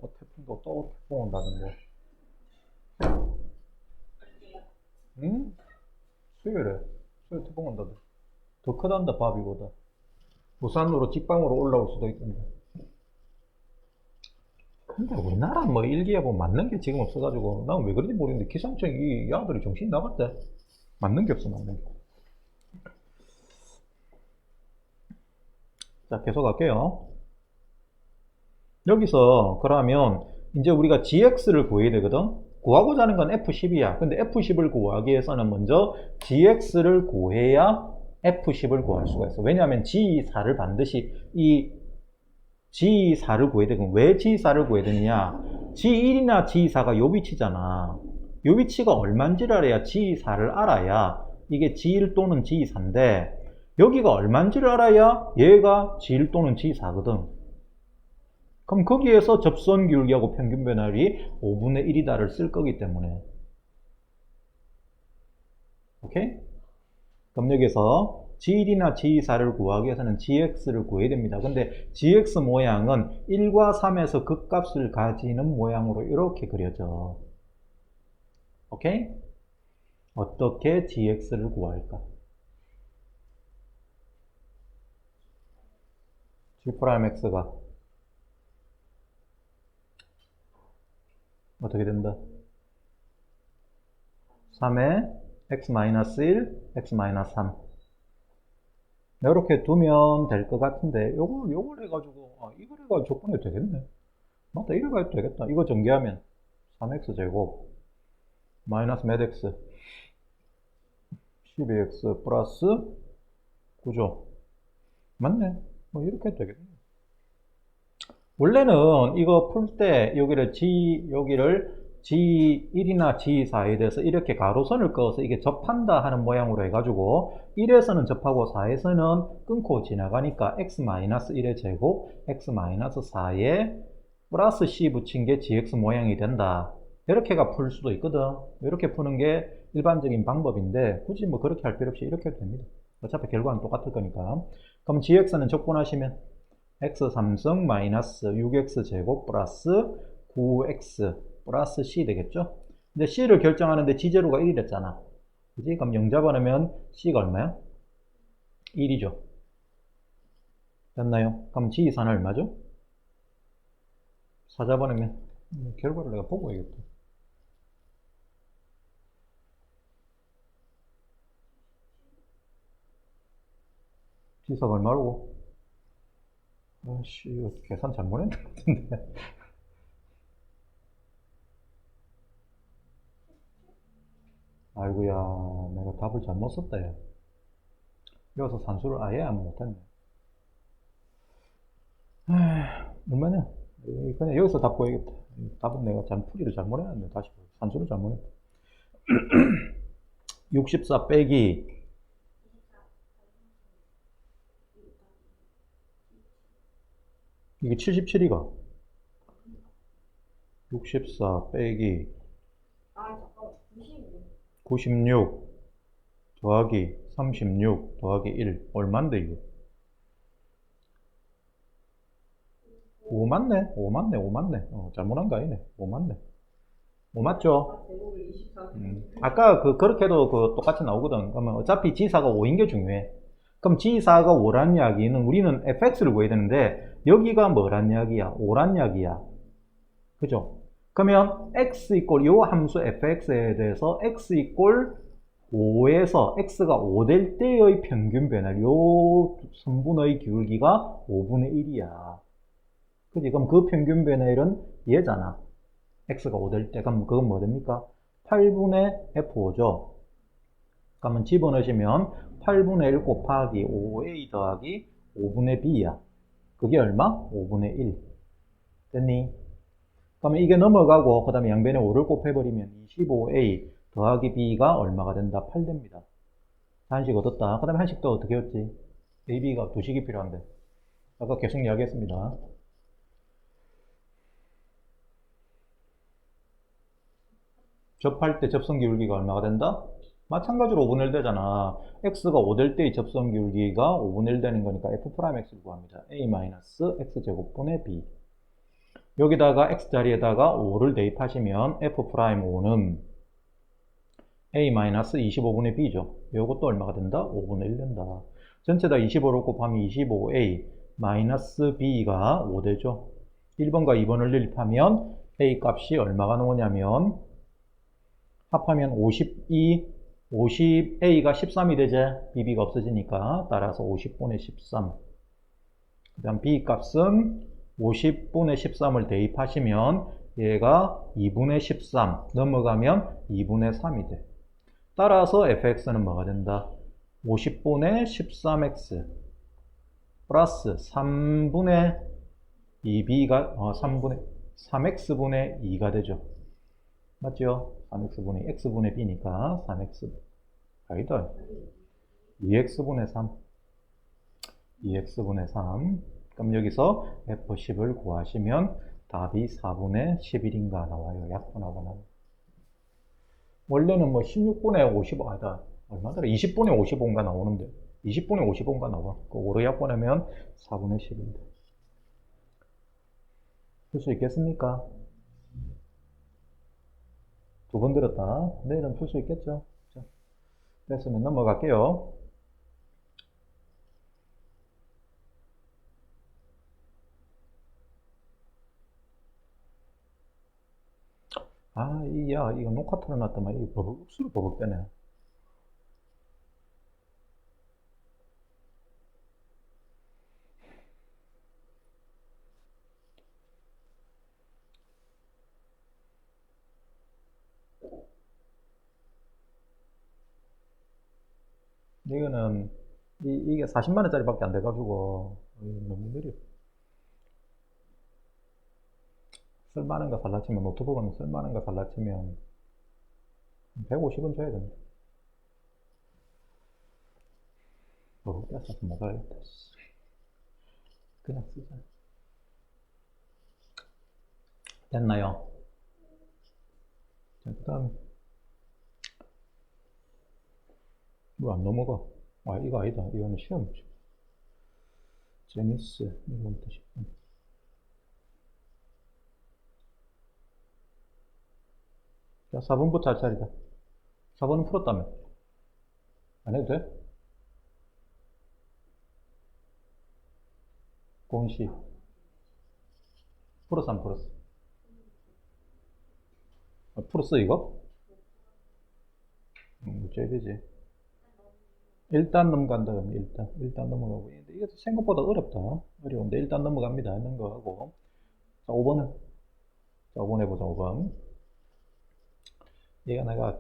태풍도 또 태풍 온다던데. 응? 수요일에 태풍 온다던데. 더 크단다 바비보다. 부산으로 직방으로 올라올 수도 있던데. 근데 우리나라 뭐 일기예보 맞는 게 지금 없어가지고 난 왜 그런지 모르겠는데 기상청이 이 아들이 정신 나갔대. 맞는 게 없어, 맞는 게. 자, 계속 할게요. 여기서 그러면 이제 우리가 gx를 구해야 되거든. 구하고자 하는 건 f10이야. 근데 f10을 구하기 위해서는 먼저 gx를 구해야 f10을 구할 수가 있어. 왜냐하면 g4를 반드시 이 g4를 구해야 되고, 왜 g4를 구해야 되느냐? g1이나 g4가 요 위치잖아. 요 위치가 얼마인지를 알아야 g4를 알아야 이게 g1 또는 g4인데, 여기가 얼마인지를 알아야 얘가 g1 또는 g4거든. 그럼 거기에서 접선 기울기하고 평균 변화율이 5분의 1이다를 쓸 거기 때문에. 오케이? 그럼 여기서 G1이나 G4를 구하기 위해서는 GX를 구해야 됩니다. 근데 GX 모양은 1과 3에서 극값을 가지는 모양으로 이렇게 그려져. 오케이? 어떻게 GX를 구할까? G'X가 어떻게 된다? 3에 X-1, X-3. 이렇게 두면 될 것 같은데, 요걸 해가지고, 이걸 해가지고 조건이 되겠네. 맞다, 이래가 해도 되겠다. 이거 전개하면 3x제곱 마이너스 몇 x? 12x 플러스 9죠. 맞네. 뭐 이렇게 해도 되겠네. 원래는 이거 풀 때 여기를 G1이나 G4에 대해서 이렇게 가로선을 그어서 이게 접한다 하는 모양으로 해가지고 1에서는 접하고 4에서는 끊고 지나가니까 x-1의 제곱 x-4에 플러스 c 붙인 게 gx 모양이 된다. 이렇게가 풀 수도 있거든. 이렇게 푸는 게 일반적인 방법인데 굳이 뭐 그렇게 할 필요 없이 이렇게 해도 됩니다. 어차피 결과는 똑같을 거니까. 그럼 gx는 적분하시면 x3승 마이너스 6x제곱 플러스 9x 플러스 c 되겠죠? 근데 c를 결정하는데 g0가 1이 됐잖아. 그지? 그럼 0 잡아내면 c가 얼마야? 1이죠. 됐나요? 그럼 g4는 얼마죠? 4 잡아내면 결과를 내가 보고 해야겠다. g4가 얼마라고? 아씨, 이거 계산 잘못했는 것 같은데. 아이고야, 내가 답을 잘못 썼다, 야. 여기서 산수를 아예 안 못했네. 얼마냐? 그냥 여기서 답 보야겠다. 답은 내가 풀이를 잘못해놨네. 다시 산수를 잘못했다. 64 빼기 이게 77이가 64 빼기 96 더하기 36 더하기 1 얼만데 이거? 5 맞네? 5 맞네? 5 맞네? 잘못한 거 아니네. 5 맞네. 5 맞죠? 아까 그렇게도 똑같이 나오거든. 그러면 어차피 지사가 5인 게 중요해. 그럼 지사가 5란 이야기는 우리는 fx를 구해야 되는데 여기가 뭐란 이야기야? 5란 이야기야. 그죠? 그러면 x 이꼴 요 함수 fx에 대해서 x 이꼴 5에서 x가 5 될 때의 평균 변화 요 선분의 기울기가 5분의 1이야. 그지? 그럼 그 평균 변화율은 얘잖아. x가 5 될 때. 그럼 그건 뭐 됩니까? 8분의 f5죠. 그러면 집어넣으시면 8분의 1 곱하기 5a 더하기 5분의 b야. 그게 얼마? 5분의 1. 됐니? 그러면 이게 넘어가고 그 다음에 양변에 5를 곱해버리면 25a 더하기 b가 얼마가 된다? 8 됩니다. 한식 얻었다. 그 다음에 한식도 어떻게 했지? a, b가 두 식이 필요한데. 아까 계속 이야기했습니다. 접할 때 접선 기울기가 얼마가 된다? 마찬가지로 5분의 1 되잖아. x가 5 될 때의 접선 기울기가 5분의 1 되는 거니까 f'x를 구합니다. a-x제곱분의 b. 여기다가 x 자리에다가 5를 대입하시면 f'5는 a-25분의 b죠. 이것도 얼마가 된다? 5분의 1 된다. 전체 다 25를 곱하면 25a 마이너스 b가 5 되죠. 1번과 2번을 대입하면 a 값이 얼마가 나오냐면 합하면 50a가 13이 되지. bb가 없어지니까 따라서 50분의 13. 그 다음 b 값은 50분의 13을 대입하시면 얘가 2분의 13 넘어가면 2분의 3이 돼. 따라서 fx는 뭐가 된다? 50분의 13x 플러스 3분의 2b가 3x분의 2가 되죠. 맞죠? 3x분의 x분의 b니까 3x 아니다 2x분의 3 2x분의 3 그럼 여기서 f10을 구하시면 답이 4분의 11인가 나와요. 약분하고 나면 원래는 뭐 16분의 55 아니다 얼마더라 20분의 55인가 나오는데 20분의 55인가 나와. 그거로 약분하면 4분의 10인데 풀 수 있겠습니까? 두 번 들었다. 내일은 풀 수 있겠죠? 자, 됐으면 넘어갈게요. 야, 이거 녹화 틀어놨더만, 이거 억수로 버벅대네. 이거는, 이게 40만원짜리 밖에 안 돼가지고, 너무 느려. 쓸만한 거 살라치면, 노트북은 쓸만한 거 살라치면, 150원 줘야 된다. 버벅대서 먹어야겠다. 그냥 쓰자. 됐나요? 자, 그 다음. 뭐 안 넘어가? 이거 아니다. 이거는 시험이죠. 제니스, 이거부터 10분. 자, 4번부터 할 차례다. 4번은 풀었다며. 안 해도 돼? 공식. 풀었어, 안 풀었어? 풀었어, 이거? 어째야 되지? 일단 넘어간다, 그러면 일단 넘어가고. 이게 생각보다 어렵다. 어려운데, 일단 넘어갑니다. 넘어가고. 자, 5번은? 자, 5번 해보자, 5번. 얘가 내가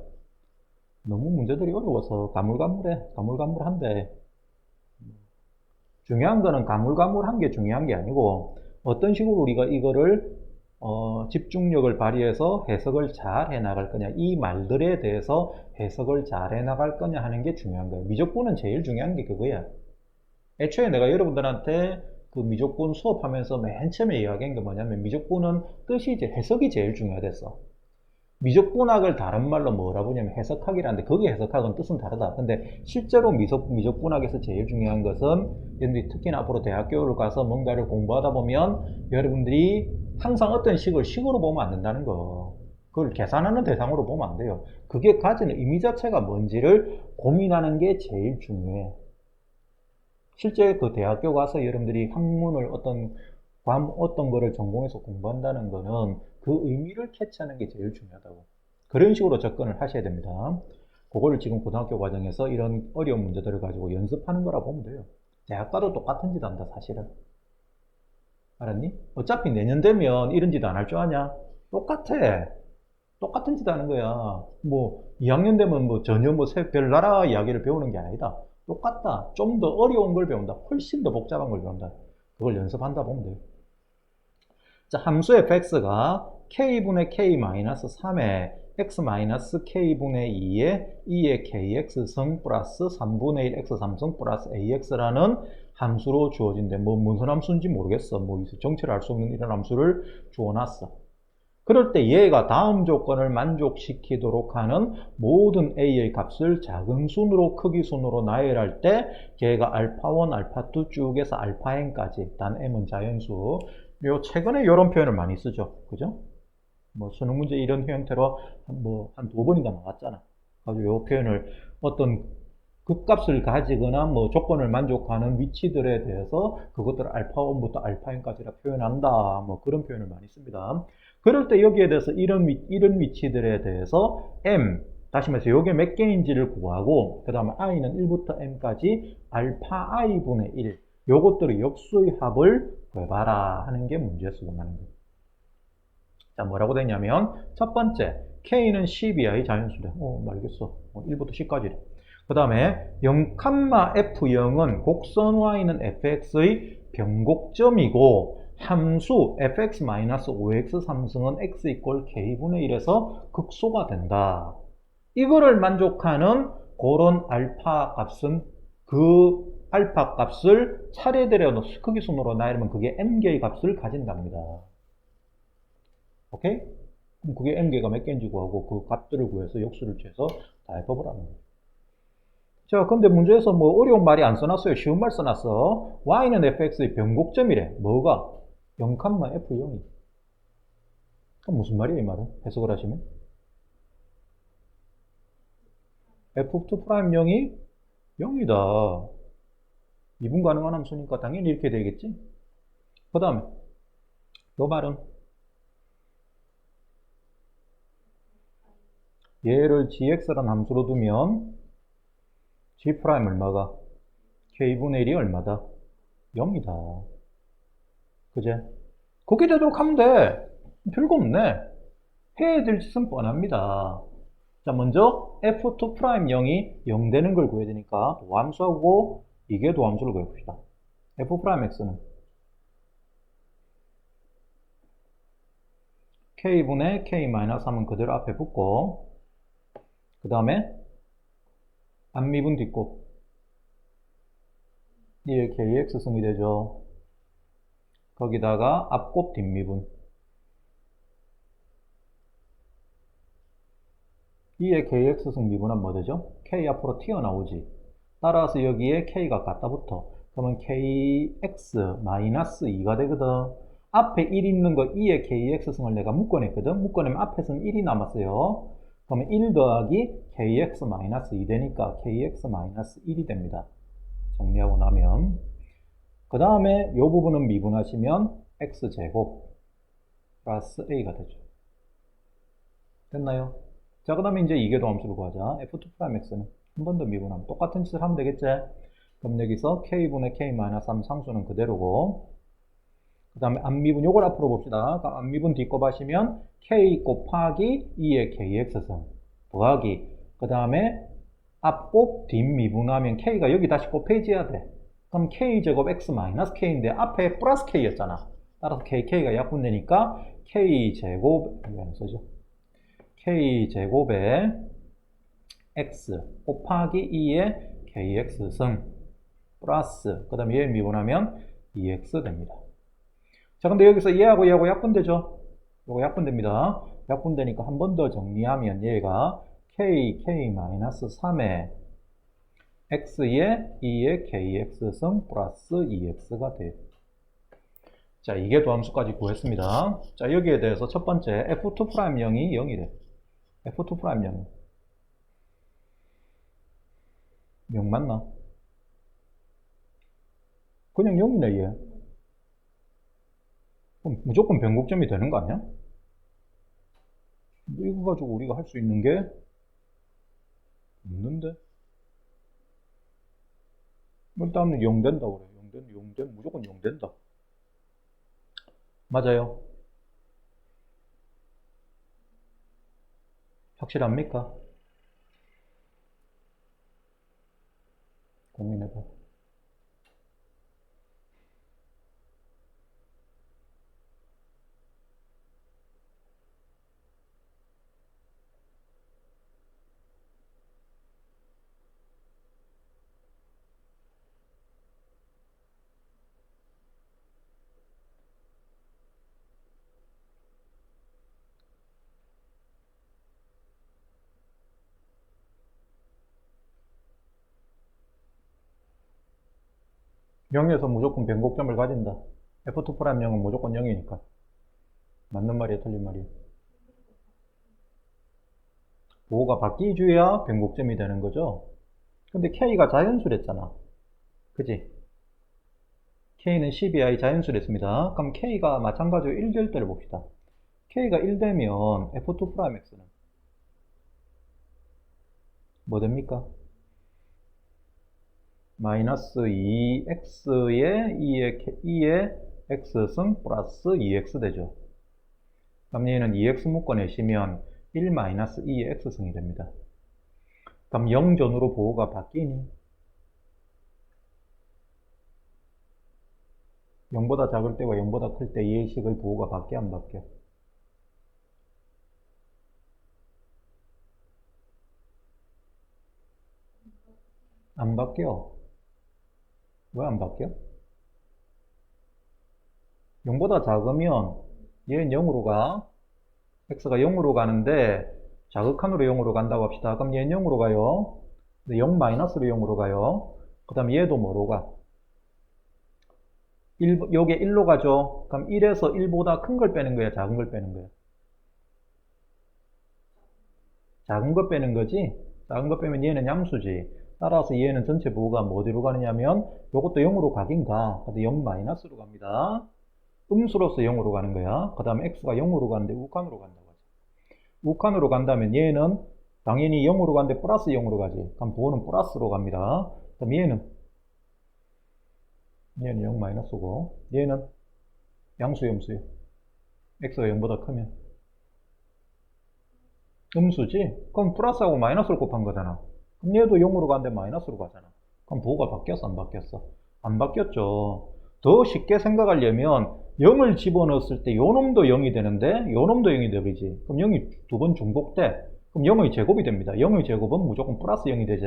너무 문제들이 어려워서 가물가물한데, 중요한 거는 가물가물한 게 중요한 게 아니고, 어떤 식으로 우리가 이거를 집중력을 발휘해서 해석을 잘 해나갈 거냐, 이 말들에 대해서 해석을 잘 해나갈 거냐 하는 게 중요한 거예요. 미적분은 제일 중요한 게 그거야. 애초에 내가 여러분들한테 그 미적분 수업하면서 맨 처음에 이야기한 게 뭐냐면, 미적분은 뜻이 해석이 제일 중요하댔어. 미적분학을 다른 말로 뭐라 부르냐면 해석학이라는데 거기 해석학은 뜻은 다르다. 근데 실제로 미적분학에서 제일 중요한 것은 여러분들이 특히나 앞으로 대학교를 가서 뭔가를 공부하다 보면 여러분들이 항상 어떤 식으로 보면 안 된다는 거. 그걸 계산하는 대상으로 보면 안 돼요. 그게 가지는 의미 자체가 뭔지를 고민하는 게 제일 중요해. 실제 그 대학교 가서 여러분들이 학문을 어떤 거를 전공해서 공부한다는 거는 그 의미를 캐치하는 게 제일 중요하다고. 그런 식으로 접근을 하셔야 됩니다. 그거를 지금 고등학교 과정에서 이런 어려운 문제들을 가지고 연습하는 거라 보면 돼요. 대학 가도 똑같은 짓 한다, 사실은. 알았니? 어차피 내년 되면 이런 짓 안 할 줄 아냐? 똑같아. 똑같은 짓 하는 거야. 뭐 2학년 되면 뭐 전혀 뭐 별나라 이야기를 배우는 게 아니다. 똑같다. 좀 더 어려운 걸 배운다. 훨씬 더 복잡한 걸 배운다. 그걸 연습한다 보면 돼요. 자, 함수 fx가 k분의 k-3에 x-k분의 2에 2의 kx승 플러스 3분의 1 x3승 플러스 ax라는 함수로 주어진대. 뭐 무슨 함수인지 모르겠어. 뭐 정체를 알 수 없는 이런 함수를 주어놨어. 그럴 때 얘가 다음 조건을 만족시키도록 하는 모든 a의 값을 작은 순으로 크기 순으로 나열할 때 걔가 알파1, 알파2 쭉 해서 알파n까지 단 m은 자연수. 요 최근에 이런 표현을 많이 쓰죠. 그죠? 뭐 수능 문제 이런 형태로 한 2번인가 나왔잖아. 가지고 요 표현을 어떤 극값을 가지거나 뭐 조건을 만족하는 위치들에 대해서 그것들을 알파1부터 알파n까지라 표현한다. 뭐 그런 표현을 많이 씁니다. 그럴 때 여기에 대해서 이런 위치들에 대해서 m, 다시 말해서 이게 몇 개인지를 구하고 그 다음에 i는 1부터 m까지 알파 i분의 1 요것들의 역수의 합을 구해봐라 하는 게 문제수고 하는 거예요. 자, 뭐라고 되냐면 첫 번째 k는 10이야. 이 자연수래. 알겠어. 1부터 10까지래. 그 다음에 0,f0은 곡선 y는 fx의 변곡점이고 함수 fx-5x 3승은 x = k분의 1에서 극소가 된다. 이거를 만족하는 그런 알파 값은 그 알파 값을 차례대로 크기순으로 나열하면 그게 m개의 값을 가진답니다. 오케이? 그럼 그게 m개가 몇 개인지 구하고 그 값들을 구해서 역수를 취해서 다 해법을 하는 거예요. 자, 근데 문제에서 뭐 어려운 말이 안 써놨어요. 쉬운 말 써놨어. y는 fx의 변곡점이래. 뭐가? 0,f0이. 그럼 무슨 말이에요, 이 말은? 해석을 하시면? f2'0이 0이다. 미분 가능한 함수니까 당연히 이렇게 되겠지? 그 다음에 이 말은 얘를 gx라는 함수로 두면 g' 얼마가? k분의 1이 얼마다? 0이다. 그제? 그렇게 되도록 하면 돼. 별거 없네. 해야 될 짓은 뻔합니다. 자, 먼저 f2'0이 0 되는 걸 구해야 되니까 도함수하고 이게 도함수를 구해봅시다. f'x는 k분의 k-3은 그대로 앞에 붙고 그 다음에 앞미분 뒷곱 이게 kx승이 되죠. 거기다가 앞곱 뒷미분 이에 kx승 미분은 뭐 되죠? k 앞으로 튀어나오지. 따라서 여기에 k가 갖다 붙어. 그러면 kx-2가 되거든. 앞에 1 있는 거 2의 kx승을 내가 묶어냈거든. 묶어내면 앞에서는 1이 남았어요. 그러면 1 더하기 kx-2 되니까 kx-1이 됩니다. 정리하고 나면 그 다음에 이 부분은 미분하시면 x제곱 플러스 a가 되죠. 됐나요? 자, 그 다음에 이제 이계도함수를 구하자. f2'x는 한 번 더 미분하면 똑같은 짓을 하면 되겠지? 그럼 여기서 k분의 k-3 상수는 그대로고 그 다음에 앞미분 요걸 앞으로 봅시다. 앞미분 뒷곱 하시면 k 곱하기 2의 kx승 더하기 그 다음에 앞곱 뒷미분하면 k가 여기 다시 곱해져야 돼. 그럼 k제곱 x-k인데 앞에 플러스 k였잖아. 따라서 k가 약분되니까 k제곱 이거 안 써죠. k제곱에 x 곱하기 2의 kx승 플러스 그 다음에 얘를 미분하면 2x 됩니다. 자, 근데 여기서 얘하고 얘하고 약분되죠? 요거 약분됩니다. 약분되니까 한 번 더 정리하면 얘가 k-3의 x의 2의 kx승 플러스 2x가 돼요. 자, 이게 도함수까지 구했습니다. 자, 여기에 대해서 첫 번째 f2'0이 0이래. f2'0 0 맞나? 그냥 0이네 얘. 그럼 무조건 변곡점이 되는 거 아니야? 이거 가지고 우리가 할 수 있는 게 없는데? 일단은 0 된다 그래. 0 된, 무조건 0 된다. 맞아요. 확실합니까? 고민해봐. 영에서 무조건 변곡점을 가진다. f2'0은 무조건 0이니까. 맞는 말이야, 틀린 말이야? 보호가 바뀌어줘야 변곡점이 되는 거죠. 근데 k가 자연수랬잖아. 그지? k는 12i 자연수랬습니다. 그럼 k가 마찬가지로 1 될 때를 봅시다. k가 1 되면 f2'x는 뭐 됩니까? 마이너스 2x의 2의 x승 플러스 2x 되죠. 그럼 얘는 2x 묶어내시면 1 마이너스 2의 x승이 됩니다. 그럼 0전으로 보호가 바뀌니? 0보다 작을 때와 0보다 클 때 이 식의 보호가 바뀌어 안 바뀌어? 안 바뀌어. 왜 안 바뀌어? 0보다 작으면 얘는 0으로 가. x가 0으로 가는데 자극한으로 0으로 간다고 합시다. 그럼 얘는 0으로 가요. 0 마이너스로 0으로 가요. 그 다음 얘도 뭐로 가? 요게 1로 가죠. 그럼 1에서 1보다 큰 걸 빼는 거야, 작은 걸 빼는 거야? 작은 거 빼는 거지. 작은 거 빼면 얘는 양수지. 따라서 얘는 전체 부호가 뭐 어디로 가느냐면 요것도 0으로 가긴 가. 근데 0 마이너스로 갑니다. 음수로서 0으로 가는 거야. 그 다음에 x가 0으로 가는데 우칸으로 간다고 하죠. 우칸으로 간다면 얘는 당연히 0으로 가는데 플러스 0으로 가지. 그럼 부호는 플러스로 갑니다. 그럼 얘는 0 마이너스고 얘는 양수요, 음수요? x가 0보다 크면 음수지? 그럼 플러스하고 마이너스를 곱한 거잖아. 그럼 얘도 0으로 가는데 마이너스로 가잖아. 그럼 부호가 바뀌었어, 안 바뀌었어? 안 바뀌었죠. 더 쉽게 생각하려면 0을 집어넣었을 때 요 놈도 0이 되는데 요 놈도 0이 되지. 그럼 0이 두 번 중복돼. 그럼 0의 제곱이 됩니다. 0의 제곱은 무조건 플러스 0이 되지.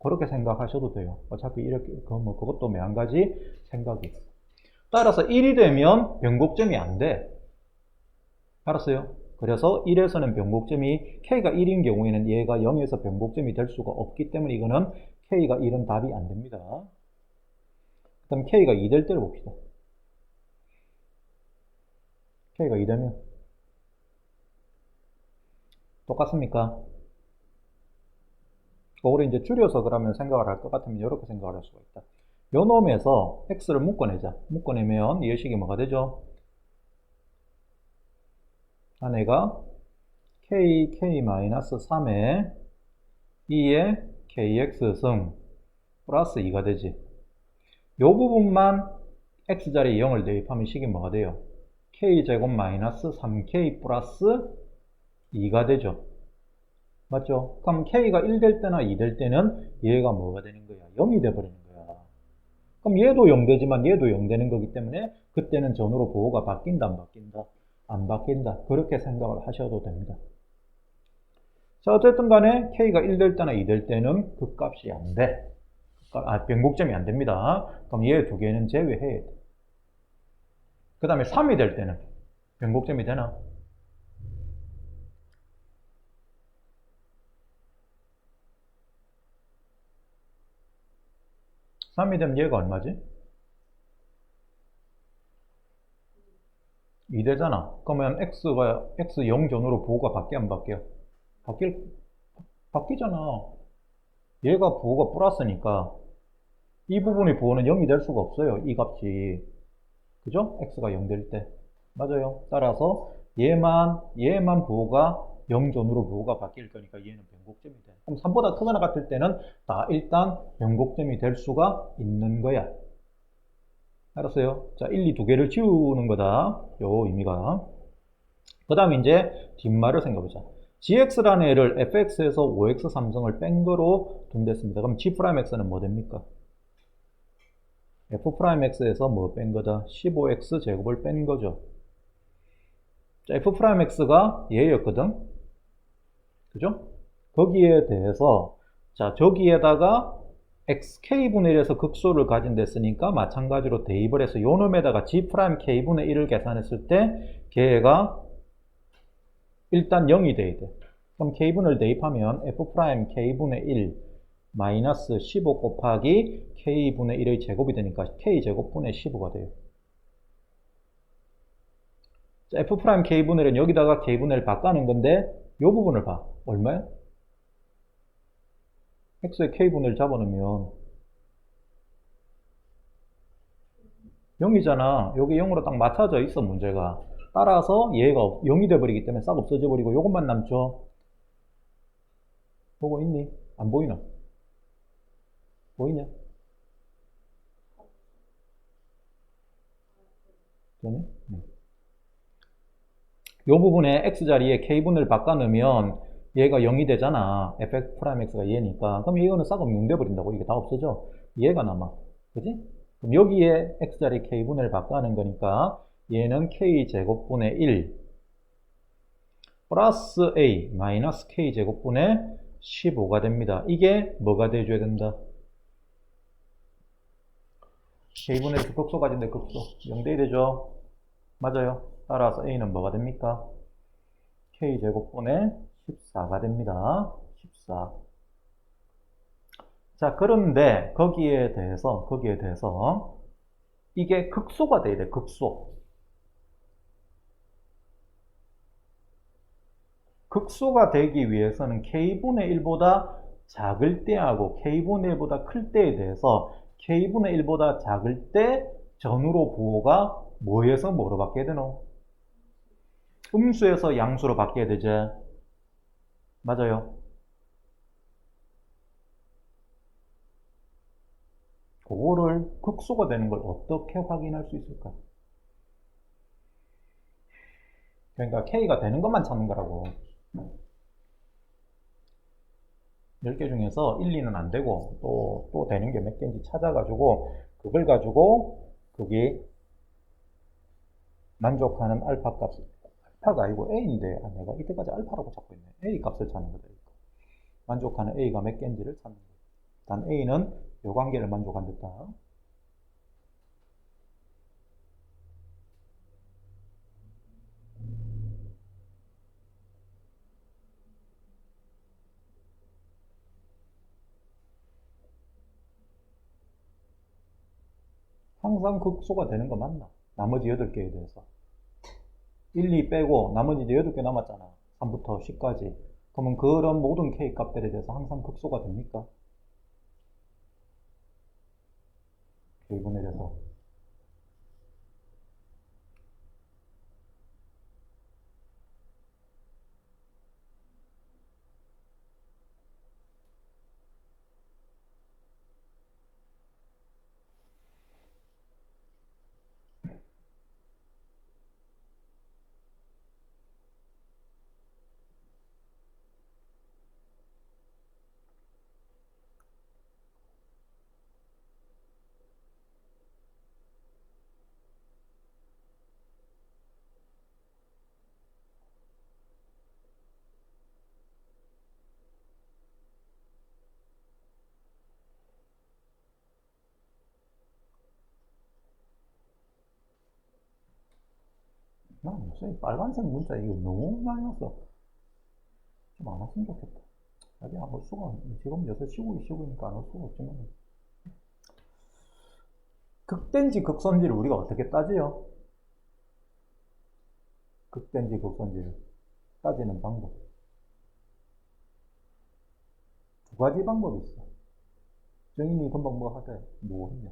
그렇게 생각하셔도 돼요. 어차피 이렇게 그것도 한 가지 생각이. 따라서 1이 되면 변곡점이 안 돼. 알았어요? 그래서 1에서는 변곡점이 K가 1인 경우에는 얘가 0에서 변곡점이 될 수가 없기 때문에 이거는 K가 1은 답이 안 됩니다. 그 다음 K가 2 될 때를 봅시다. K가 2 되면 똑같습니까? 그거를 이제 줄여서 그러면 생각을 할 것 같으면 이렇게 생각을 할 수가 있다. 요 놈에서 X를 묶어내자. 묶어내면 이 식이 뭐가 되죠? 안에가 k-3의 2의 kx승 플러스 2가 되지. 요 부분만 x자리에 0을 대입하면 식이 뭐가 돼요? k제곱 마이너스 3k 플러스 2가 되죠. 맞죠? 그럼 k가 1 될 때나 2 될 때는 얘가 뭐가 되는 거야? 0이 돼버리는 거야. 그럼 얘도 0 되지만 얘도 0 되는 거기 때문에 그때는 전으로 보호가 바뀐다, 안 바뀐다? 안 바뀐다. 그렇게 생각을 하셔도 됩니다. 자, 어쨌든 간에 k가 1 될 때나 2 될 때는 그 값이 안 돼. 변곡점이 안 됩니다. 그럼 얘 두 개는 제외해야 돼. 그 다음에 3이 될 때는 변곡점이 되나? 3이 되면 얘가 얼마지? 2 되잖아. 그러면 x 0 전후로 부호가 바뀌어 안 바뀌어? 바뀌잖아. 얘가 부호가 플러스니까 이 부분의 부호는 0이 될 수가 없어요. 이 값이. 그죠? x가 0 될 때. 맞아요. 따라서 얘만 부호가 0 전후로 부호가 바뀔 거니까 얘는 변곡점이 돼. 그럼 3보다 크거나 같을 때는 다 일단 변곡점이 될 수가 있는 거야. 알았어요? 자, 1, 2 두 개를 지우는 거다. 요 의미가. 그 다음에 이제 뒷말을 생각해보자. gx라는 애를 fx에서 5x 삼성을 뺀 거로 둔댔습니다. 그럼 g'x는 뭐 됩니까? f'x에서 뭐 뺀 거다? 15x 제곱을 뺀 거죠. 자, f'x가 얘였거든? 그죠? 거기에 대해서, 자, 저기에다가 xk분의 1에서 극소를 가진 됐으니까 마찬가지로 대입을 해서 요 놈에다가 g'k분의 1을 계산했을 때 걔가 일단 0이 돼야 돼. 그럼 k분을 대입하면 f'k분의 1 마이너스 15 곱하기 k분의 1의 제곱이 되니까 k제곱분의 15가 돼요. 자, f'k분의 1은 여기다가 k분의 1 바꿔는 건데 요 부분을 봐. 얼마야? x의 k분의 1 잡아놓으면 0이잖아. 여기 0으로 딱 맞춰져 있어, 문제가. 따라서 얘가 0이 돼버리기 때문에 싹 없어져 버리고 요것만 남죠. 보고 있니? 안 보이나? 보이냐? 되니? 요 부분에 x자리에 k분을 바꿔놓으면 얘가 0이 되잖아. f'x가 얘니까. 그럼 이거는 싹 0 돼버린다고. 이게 다 없어져. 얘가 남아. 그지? 그럼 여기에 x자리 k분을 바꿔놓은 거니까 얘는 k제곱분의 1 플러스 a 마이너스 k제곱분의 15가 됩니다. 이게 뭐가 돼줘야 된다? k분의 극소 가진데 극소 0대1 되죠? 맞아요. 따라서 a는 뭐가 됩니까? k제곱분의 14가 됩니다. 14. 자, 그런데 거기에 대해서 이게 극소가 돼야 돼. 극소. 극소가 되기 위해서는 k분의 1보다 작을 때하고 k분의 1보다 클 때에 대해서 k분의 1보다 작을 때 전후로 부호가 뭐에서 뭐로 바뀌어야 되노? 음수에서 양수로 바뀌어야 되지. 맞아요. 그거를 극소가 되는 걸 어떻게 확인할 수 있을까? 그러니까 k가 되는 것만 찾는 거라고. 10개 중에서 1, 2는 안 되고 또 되는 게 몇 개인지 찾아가지고 그걸 가지고 거기 만족하는 알파 값, 알파가 아니고 a인데 내가 이때까지 알파라고 찾고 있네. a 값을 찾는 거다. 만족하는 a가 몇 개인지를 찾는 거다. 단 a는 요 관계를 만족한댔다. 항상 극소가 되는 거 맞나? 나머지 8개에 대해서 1, 2 빼고 나머지 이제 8개 남았잖아. 3부터 10까지. 그러면 그런 모든 k 값들에 대해서 항상 극소가 됩니까? k분에 대해서. 난 요새 빨간색 문자 이거 너무 많이 왔어. 좀 안 왔으면 좋겠다. 아직 안 올 수가, 지금 요새 쉬고 있으니까 안 올 수가 없지만. 극대인지 극소인지를 우리가 어떻게 따지요? 극대인지 극소인지를 따지는 방법. 두 가지 방법이 있어. 정인이 금방 뭐 하대? 뭐 했냐?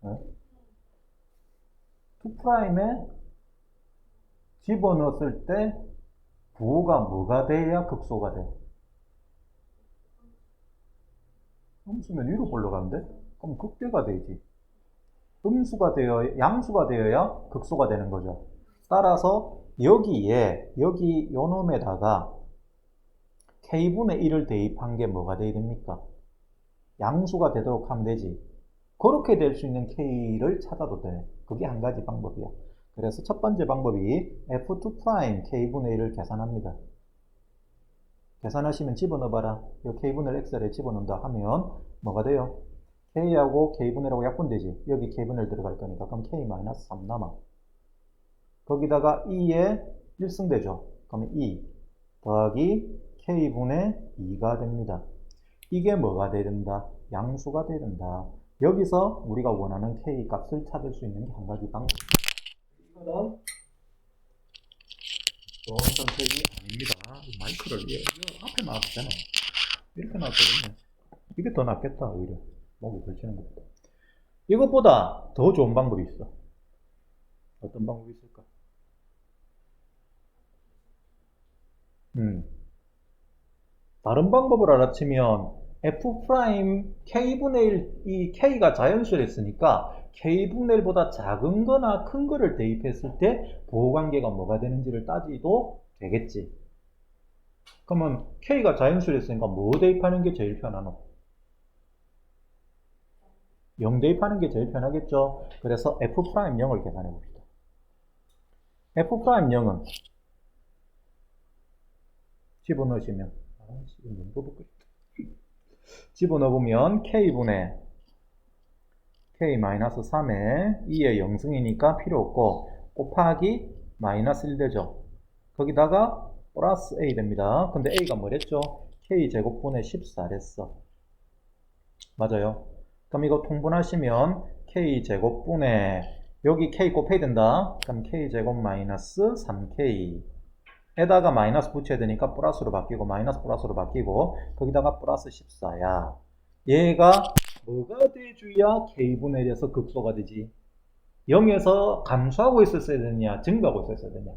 네? 2'에 집어넣었을 때 부호가 뭐가 돼야 극소가 돼? 음수면 위로 올라가는데? 그럼 극대가 되지. 음수가 되어, 양수가 되어야 극소가 되는 거죠. 따라서 여기에, 여기 요 놈에다가 k분의 1을 대입한 게 뭐가 돼야 됩니까? 양수가 되도록 하면 되지. 그렇게 될 수 있는 k를 찾아도 돼. 그게 한 가지 방법이야. 그래서 첫 번째 방법이 f2' k분의 1을 계산합니다. 계산하시면 집어넣어봐라. 이 k분의 x를 집어넣는다 하면 뭐가 돼요? k하고 k분의 1하고 약분되지. 여기 k분의 1 들어갈 거니까. 그럼 k-3 남아. 거기다가 2에 1승되죠. 그러면 2 더하기 k분의 2가 됩니다. 이게 뭐가 돼야 된다? 양수가 돼야 된다. 여기서 우리가 원하는 k 값을 찾을 수 있는 게 한 가지 방법입니다. 이거는 좋은 선택이 아닙니다. 마이크를 앞에 놔도 되나? 이렇게 놔도 되겠네. 이게 더 낫겠다, 오히려. 목이 걸치는 것보다. 이것보다 더 좋은 방법이 있어. 어떤 방법이 있을까? 다른 방법을 알아치면 f' k분의 1, 이 k가 자연수였으니까 k분의 1보다 작은 거나 큰 거를 대입했을 때 부호관계가 뭐가 되는지를 따지도 되겠지. 그러면 k가 자연수였으니까 뭐 대입하는 게 제일 편하노? 0 대입하는 게 제일 편하겠죠. 그래서 f'0을 계산해 봅시다. f'0은 집어넣으시면 집어넣으면 k분의 k-3에 2의 0승이니까 필요 없고 곱하기 마이너스 1 되죠. 거기다가 플러스 a 됩니다. 근데 a가 뭐랬죠? k제곱분의 14랬어. 맞아요. 그럼 이거 통분하시면 k제곱분의 여기 k 곱해야 된다. 그럼 k제곱 마이너스 3k 에다가 마이너스 붙여야 되니까 플러스로 바뀌고 마이너스 플러스로 바뀌고 거기다가 플러스 14야. 얘가 뭐가 돼줘야 k분의 1에서 극소가 되지? 0에서 감소하고 있었어야 되냐 증가하고 있었어야 되냐?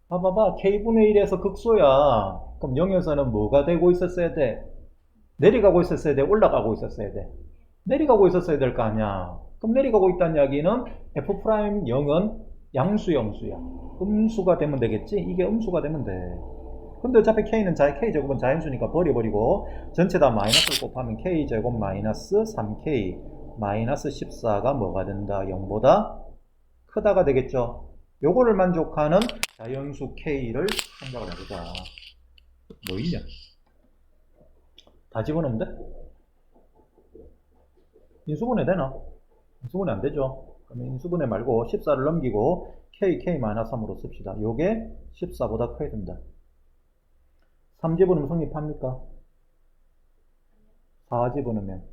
봐봐봐. k분의 1에서 극소야. 그럼 0에서는 뭐가 되고 있었어야 돼? 내려가고 있었어야 돼? 올라가고 있었어야 돼? 내려가고 있었어야 될 거 아니야. 그럼 내려가고 있다는 이야기는 f'0은 양수 영수야. 음수가 되면 되겠지? 이게 음수가 되면 돼. 근데 어차피 k는 k제곱은 자연수니까 버려버리고 전체 다 마이너스를 곱하면 k제곱 마이너스 3k 마이너스 14가 뭐가 된다? 0보다 크다가 되겠죠? 요거를 만족하는 자연수 k를 생각을 해보자. 뭐 있냐? 다 집어넣으면 돼? 인수분해 되나? 인수분해 안 되죠. 그러면 인수분해 말고 14를 넘기고 k-3으로 씁시다. 요게 14보다 커야 된다. 3집어넣으면 성립합니까? 4집어넣으면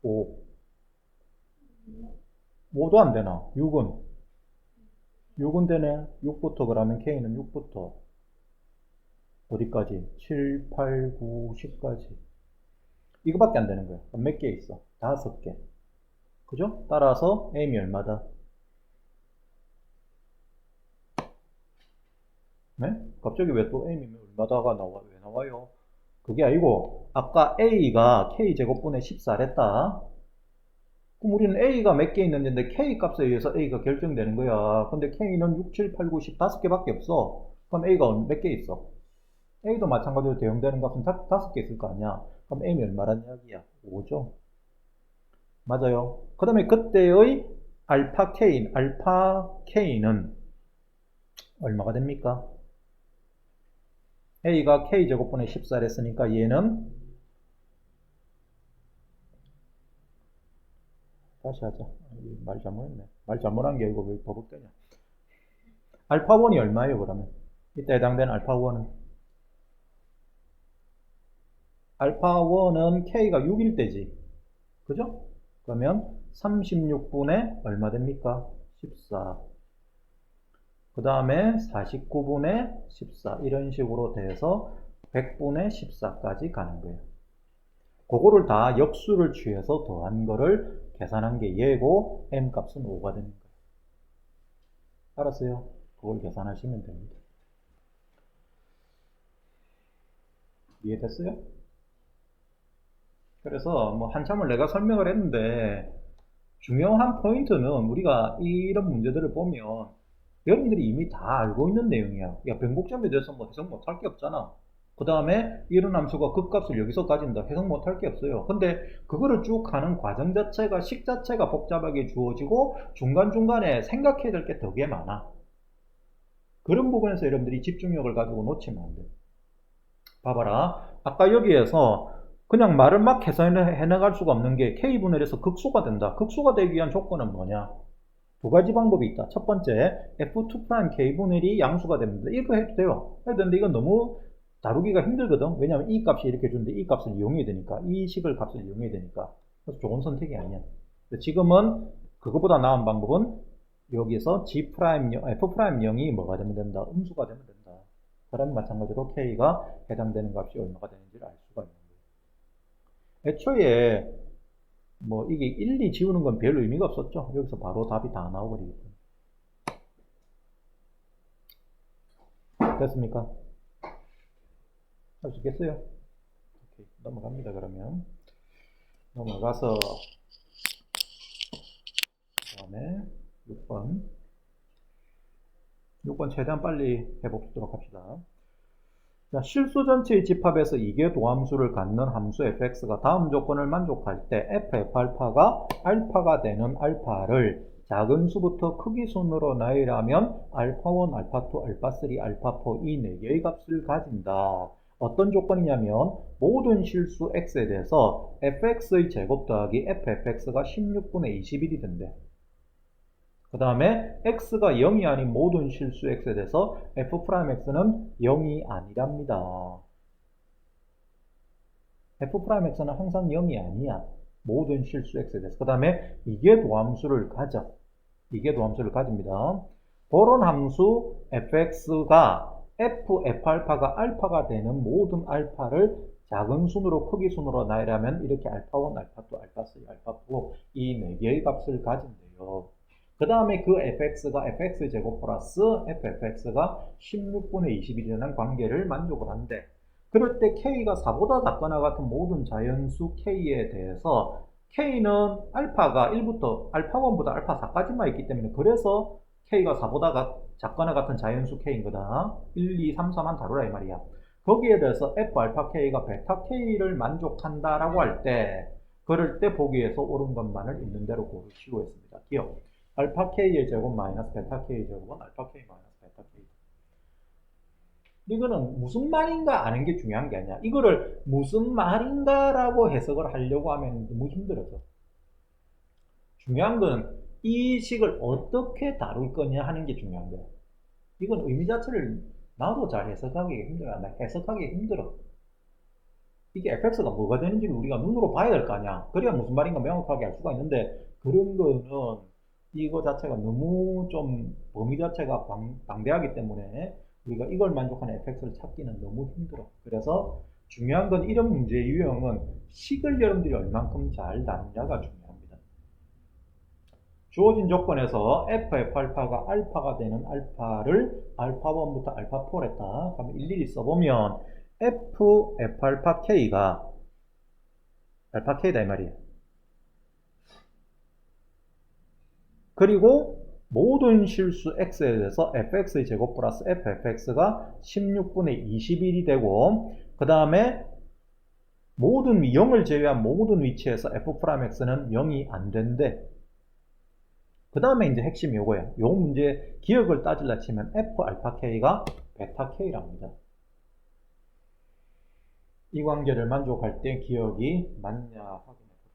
5. 5도 안 되나? 6은? 6은 되네. 6부터 그러면 k는 6부터 어디까지? 7, 8, 9, 10까지. 이거밖에 안 되는 거야. 몇 개 있어? 5개. 그죠? 따라서 m이 얼마다? 네? 갑자기 왜 또 m이 얼마다가 왜 나와요? 그게 아니고 아까 a가 k제곱분의 14랬다. 그럼 우리는 a가 몇 개 있는데 k 값에 의해서 a가 결정되는 거야. 근데 k는 6, 7, 8, 9, 10 5개밖에 없어. 그럼 a가 몇 개 있어? a도 마찬가지로 대응되는 값은 5개 있을 거 아니야. 그럼 m이 얼마란 이야기야? 5죠. 맞아요. 그 다음에 그때의 알파 k는 얼마가 됩니까? a가 k제곱분의 14를 했으니까 얘는 다시 하자. 말 잘못했네. 말 잘못한 게 이거 왜 버벅대냐. 알파 1이 얼마예요 그러면? 이때 해당되는 알파 1은 알파 1은 K가 6일 때지. 그죠? 그러면 36분의 얼마 됩니까? 14. 그 다음에 49분의 14. 이런 식으로 돼서 100분의 14까지 가는 거예요. 그거를 다 역수를 취해서 더한 거를 계산한 게 얘고 m 값은 5가 되는 거예요. 알았어요? 그걸 계산하시면 됩니다. 이해됐어요? 그래서 뭐 한참을 내가 설명을 했는데 중요한 포인트는 우리가 이런 문제들을 보면 여러분들이 이미 다 알고 있는 내용이야. 야, 변곡점에 대해서 뭐 해석 못할 게 없잖아. 그 다음에 이런 함수가 극값을 여기서 가진다. 해석 못할 게 없어요. 근데 그거를 쭉 가는 과정 자체가 식 자체가 복잡하게 주어지고 중간중간에 생각해야 될 게 되게 많아. 그런 부분에서 여러분들이 집중력을 가지고 놓치면 안 돼. 봐봐라. 아까 여기에서 그냥 말을 막 해나갈 수가 없는 게 K분의 1에서 극소가 된다. 극소가 되기 위한 조건은 뭐냐? 두 가지 방법이 있다. 첫 번째, F2' K분의 1이 양수가 됩니다. 이거 해도 돼요. 해도 되는데 이건 너무 다루기가 힘들거든. 왜냐하면 이 값이 이렇게 주는데 이 값을 이용해야 되니까. 이 식을 값을 이용해야 되니까. 그래서 좋은 선택이 아니야. 지금은 그거보다 나은 방법은 여기서 F'0이 뭐가 되면 된다? 음수가 되면 된다. 그러면 마찬가지로 K가 해당되는 값이 얼마가 되는지를 알 수가 있는 거예요. 애초에 뭐 이게 1, 2 지우는 건 별 의미가 없었죠. 여기서 바로 답이 다 나와버리기 때문에. 됐습니까? 할 수 있겠어요? 오케이, 넘어갑니다. 그러면 넘어가서 그 다음에 6번 최대한 빨리 해보도록 합시다. 자, 실수 전체의 집합에서 이계 도함수를 갖는 함수 fx가 다음 조건을 만족할 때 f'알파가 알파가 되는 알파를 작은 수부터 크기 순으로 나열하면 알파1, 알파2, 알파3, 알파4 이 4개의 값을 가진다. 어떤 조건이냐면 모든 실수 x에 대해서 fx의 제곱 더하기 fx가 16분의 21이 된대. 그 다음에 x가 0이 아닌 모든 실수 x에 대해서 f'x는 0이 아니랍니다. f'x는 항상 0이 아니야. 모든 실수 x에 대해서. 그 다음에 이계 도함수를 가져. 이계 도함수를 가집니다. 그런 함수 fx가 f'알파가 알파가 되는 모든 알파를 작은 순으로 크기 순으로 나열하면 이렇게 알파1, 알파2, 알파3, 알파4 이 4개의 값을 가진대요. 그 다음에 그 fx가 fx제곱 플러스 fx가 16분의 21이라는 관계를 만족을 한대. 그럴 때 k가 4보다 작거나 같은 모든 자연수 k에 대해서 k는 알파가 1부터 알파1보다 알파 4까지만 있기 때문에 그래서 k가 4보다 작거나 같은 자연수 k인 거다. 1, 2, 3, 4만 다루라 이 말이야. 거기에 대해서 f 알파 k가 베타 k를 만족한다라고 할 때 그럴 때 보기에서 옳은 것만을 있는 대로 고르시고 했습니다. 기억. 알파 k의 제곱 마이너스 베타 k의 제곱은 알파 k 마이너스 베타 k. 이거는 무슨 말인가 아는 게 중요한 게 아니야. 이거를 무슨 말인가라고 해석을 하려고 하면 너무 힘들어져. 중요한 건 이 식을 어떻게 다룰 거냐 하는 게 중요한 거야. 이건 의미 자체를 나도 잘 해석하기 힘들어. 나 해석하기 힘들어. 이게 fx가 뭐가 되는지를 우리가 눈으로 봐야 될 거 아니야. 그래야 무슨 말인가 명확하게 알 수가 있는데 그런 거는 이거 자체가 너무 좀 범위 자체가 방대하기 때문에 우리가 이걸 만족하는 fx를 찾기는 너무 힘들어. 그래서 중요한 건 이런 문제의 유형은 식을 여러분들이 얼만큼 잘 다루냐가 중요합니다. 주어진 조건에서 f'알파가 알파가 되는 알파를 알파1부터 알파4를 했다. 그럼 일일이 써보면 f'알파 k가 알파 k다 이 말이에요. 그리고 모든 실수 x에 대해서 fx의 제곱 플러스 fx가 16분의 21이 되고 그 다음에 모든 0을 제외한 모든 위치에서 f'x는 0이 안 된대. 그 다음에 이제 핵심이 요거예요. 요 문제 기억을 따질라 치면 f알파 k가 베타 k랍니다. 이 관계를 만족할 때 기억이 맞냐 확인해 보세요.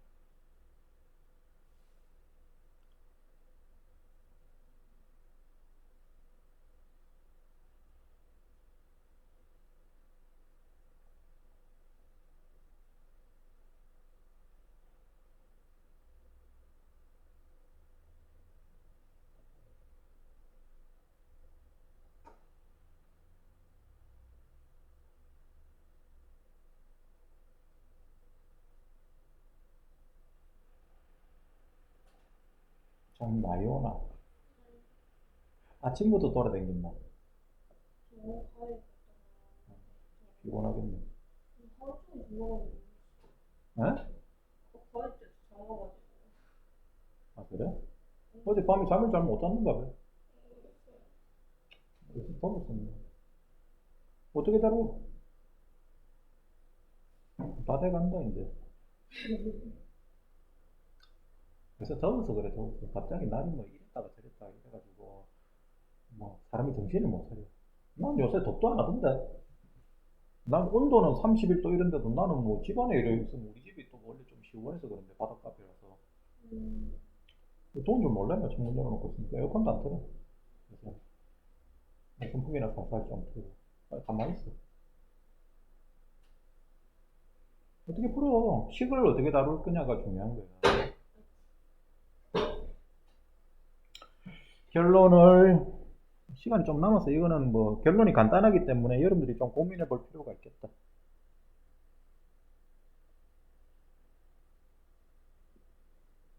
좀 많이 오나? 아침부터 돌아다닌다. 피곤하겠네. 에? 아, 그래? 어제 밤에 잠을 잘 못 잤는가 봐. 그래서 더웠었네. 어떻게 다루고? 다 돼간다, 이제. 그래서 더워서 그래, 더워서. 갑자기 날이 뭐 이랬다가 저랬다 이래가지고, 뭐, 사람이 정신을 못 차려. 난 요새 덥도 안 하던데. 난 온도는 31도 이런데도 나는 뭐 집안에 이래 있으면 우리 집이 또 원래 좀 시원해서 그런데 바닷가이라서 더운 줄 몰라요. 창문 열어놓고 있으니까 에어컨도 안 틀어. 그래서 선풍기나 살살 좀 틀고 가만히 있어. 어떻게 풀어? 식을 어떻게 다룰 거냐가 중요한 거야. 결론을 시간이 좀 남아서 이거는 뭐 결론이 간단하기 때문에 여러분들이 좀 고민해 볼 필요가 있겠다.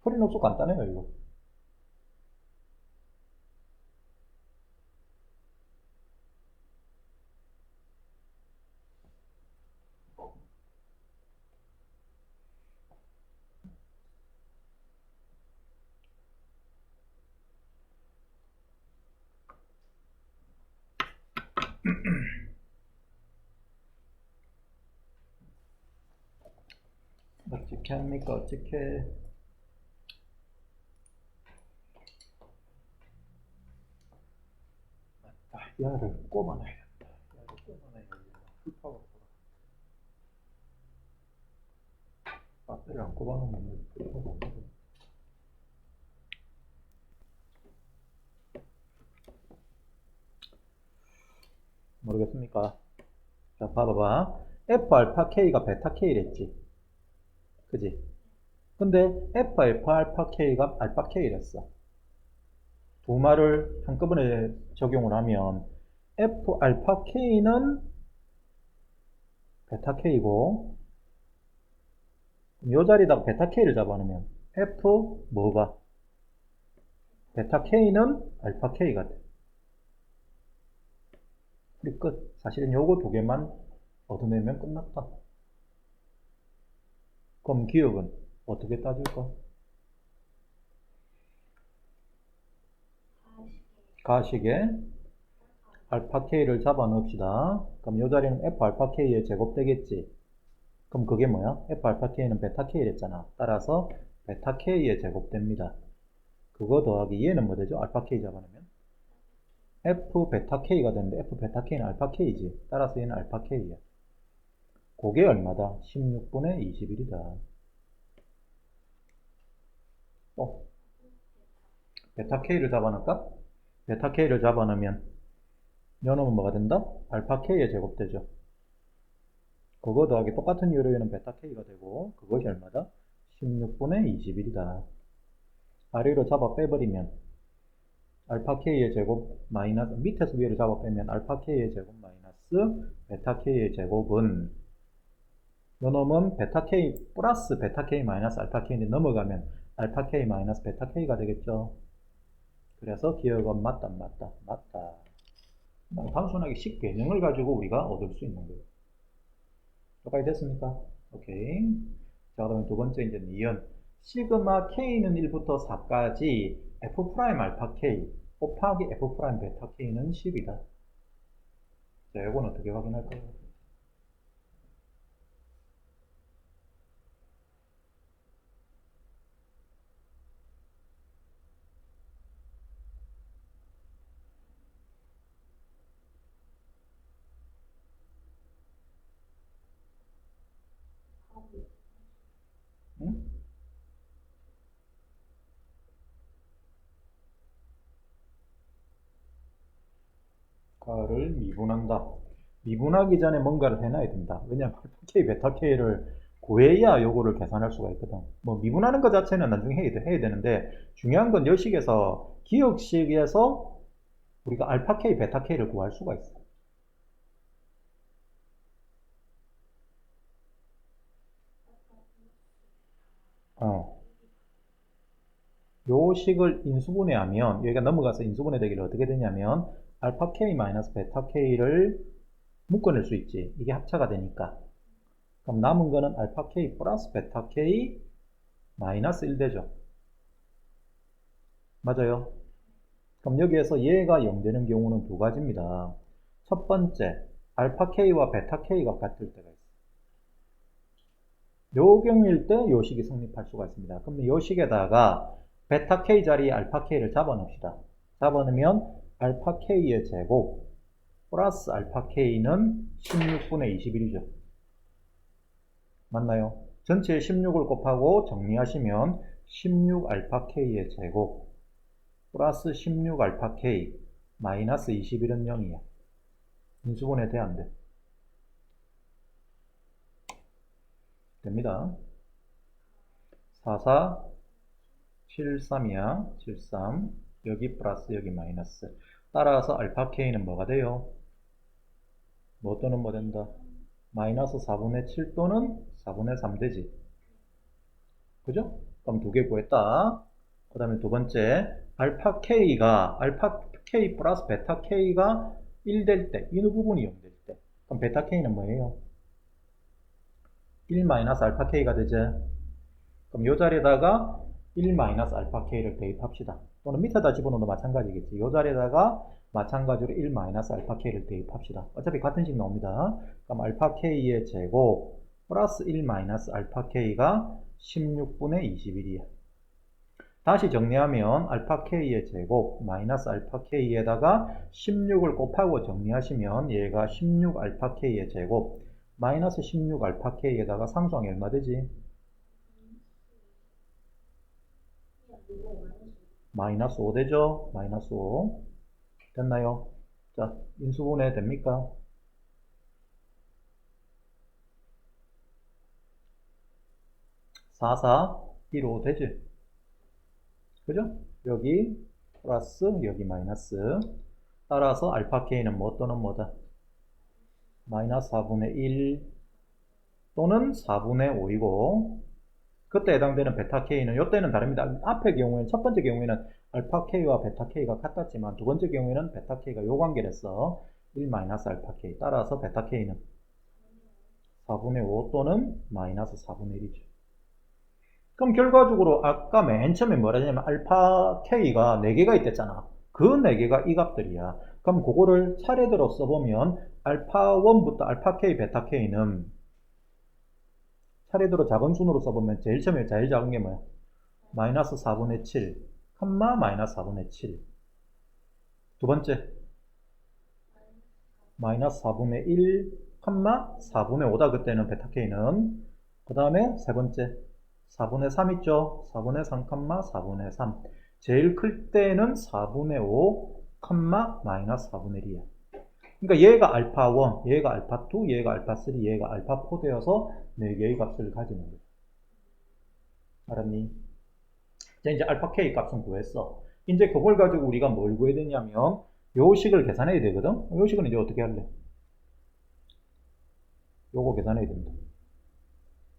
풀이는 수 간단해요 이거. 어떻게 합니까? 어떻게 야를 꼽아놔야겠다. 야를 꼽아놔야 흡하고 배터리 안 꼽아놓으면 흡하고 안 되거든. 모르겠습니까? 자, 봐봐봐. F 알파 K가 베타 K랬지. 그지? 근데 F 알파 알파 K가 알파 K랬어. 두 말을 한꺼번에 적용을 하면 F 알파 K는 베타 K고, 이 자리에다가 베타 K를 잡아놓으면 F 뭐가? 베타 K는 알파 K가 돼. 우리 끝. 사실은 요거 두 개만 얻어내면 끝났다. 그럼 기억은 어떻게 따질까? 가식에 알파 K를 잡아 넣읍시다. 그럼 이 자리는 F 알파 K의 제곱 되겠지. 그럼 그게 뭐야? F 알파 K는 베타 K랬잖아. 따라서 베타 K의 제곱 됩니다. 그거 더하기 얘는 뭐 되죠? 알파 K 잡아내면 F 베타 K가 되는데 F 베타 K는 알파 K지. 따라서 얘는 알파 K야. 그게 얼마다? 16분의 21이다. 베타 K를 잡아놓을까? 베타 K를 잡아놓으면 요놈은 뭐가 된다? 알파 K의 제곱 되죠. 그거 더하기 똑같은 이유로 얘는 베타 K가 되고 그것이 얼마다? 16분의 21이다. 아래로 잡아 빼버리면 알파 K의 제곱 마이너스 밑에서 위로 잡아 빼면 알파 K의 제곱 마이너스 베타 K의 제곱은 요놈은 베타 K 플러스 베타 K 마이너스 알파 K인데 넘어가면 알파 K 마이너스 베타 K가 되겠죠. 그래서 기억은 맞다 맞다 맞다. 단순하게 식개념을 가지고 우리가 얻을 수 있는 거예요. 여기까지 됐습니까? 오케이. 자, 그러면 두 번째 이제 니은. 시그마 K는 1부터 4까지 F 프라임 알파 K 곱하기 F 프라임 베타 K는 10이다. 자, 이건 어떻게 확인할까요? 응? 가를 미분한다. 미분하기 전에 뭔가를 해놔야 된다. 왜냐면 알파 K, 베타 K를 구해야 요거를 계산할 수가 있거든. 뭐 미분하는 것 자체는 나중에 해야 되는데 중요한 건 여식에서 기억식에서 우리가 알파 K, 베타 K를 구할 수가 있어. 어. 요 식을 인수분해하면 여기가 넘어가서 인수분해되기를 어떻게 되냐면 알파 k 마이너스 베타 k를 묶어낼 수 있지. 이게 합차가 되니까. 그럼 남은 거는 알파 k 플러스 베타 k 마이너스 1 되죠. 맞아요? 그럼 여기에서 얘가 0 되는 경우는 두 가지입니다. 첫 번째, 알파 k와 베타 k가 같을 때가 있어요. 요 경우일 때 요 식이 성립할 수가 있습니다. 그럼 요 식에다가 베타 k 자리에 알파 k를 잡아놓읍시다. 잡아놓으면 알파 k의 제곱 플러스 알파 k는 16분의 21이죠. 맞나요? 전체에 16을 곱하고 정리하시면 16 알파 k의 제곱 플러스 16 알파 k 마이너스 21은 0이야. 인수분해 돼 안 돼? 됩니다. 44 73이야. 73 여기 플러스 여기 마이너스. 따라서 알파 k는 뭐가 돼요? 뭐 또는 뭐 된다? 마이너스 4분의 7 또는 4분의 3 되지. 그죠? 그럼 두 개 구했다. 그 다음에 두 번째, 알파 k 플러스 베타 k가 1 될 때, 이 부분이 0 될 때. 그럼 베타 k는 뭐예요? 1 마이너스 알파 k가 되죠. 그럼 이 자리에다가 1 마이너스 알파 k를 대입합시다. 또는 밑에다 집어넣어도 마찬가지겠지. 이 자리에다가 마찬가지로 1 마이너스 알파 k를 대입합시다. 어차피 같은 식 나옵니다. 그럼 알파 k의 제곱 플러스 1 마이너스 알파 k가 16분의 21이야. 다시 정리하면 알파 k의 제곱 마이너스 알파 k에다가 16을 곱하고 정리하시면 얘가 16 알파 k의 제곱 마이너스 16 알파 k에다가 상수항이 얼마 되지? 마이너스 5 되죠? 마이너스 5 됐나요? 자, 인수분해 됩니까? (44) 1, 5 되지? 그죠? 여기 플러스 여기 마이너스. 따라서 알파 k는 뭐 또는 뭐다? 마이너스 4분의 1 또는 4분의 5이고, 그때 해당되는 베타 k는 이때는 다릅니다. 앞의 경우에는, 첫 번째 경우에는 알파 k와 베타 k가 같았지만 두 번째 경우에는 베타 k가 요 관계로서 1 마이너스 알파 k. 따라서 베타 k는 4분의 5 또는 마이너스 4분의 1이죠. 그럼 결과적으로 아까 맨 처음에 뭐라 했냐면 알파 k가 4개가 있댔잖아. 그 4개가 이 값들이야. 그럼 그거를 차례대로 써보면 알파 1부터 알파 k, 베타 k는 차례대로 작은 순으로 써보면 제일 처음에 제일 작은 게 뭐야? 마이너스 4분의 7, 컴마 마이너스 4분의 7. 두 번째 마이너스 4분의 1, 컴마 4분의 5다. 그때는 베타 k는. 그 다음에 세 번째 4분의 3 있죠? 4분의 3, 4분의 3. 제일 클 때는 4분의 5, 마이너스 4분의 1이야. 그러니까 얘가 알파 1, 얘가 알파 2, 얘가 알파 3, 얘가 알파 4 되어서 4개의 값을 가지는 거야. 알았니? 자, 이제 알파 k 값은 구했어. 이제 그걸 가지고 우리가 뭘 구해야 되냐면 요 식을 계산해야 되거든? 요 식은 이제 어떻게 할래? 요거 계산해야 된다.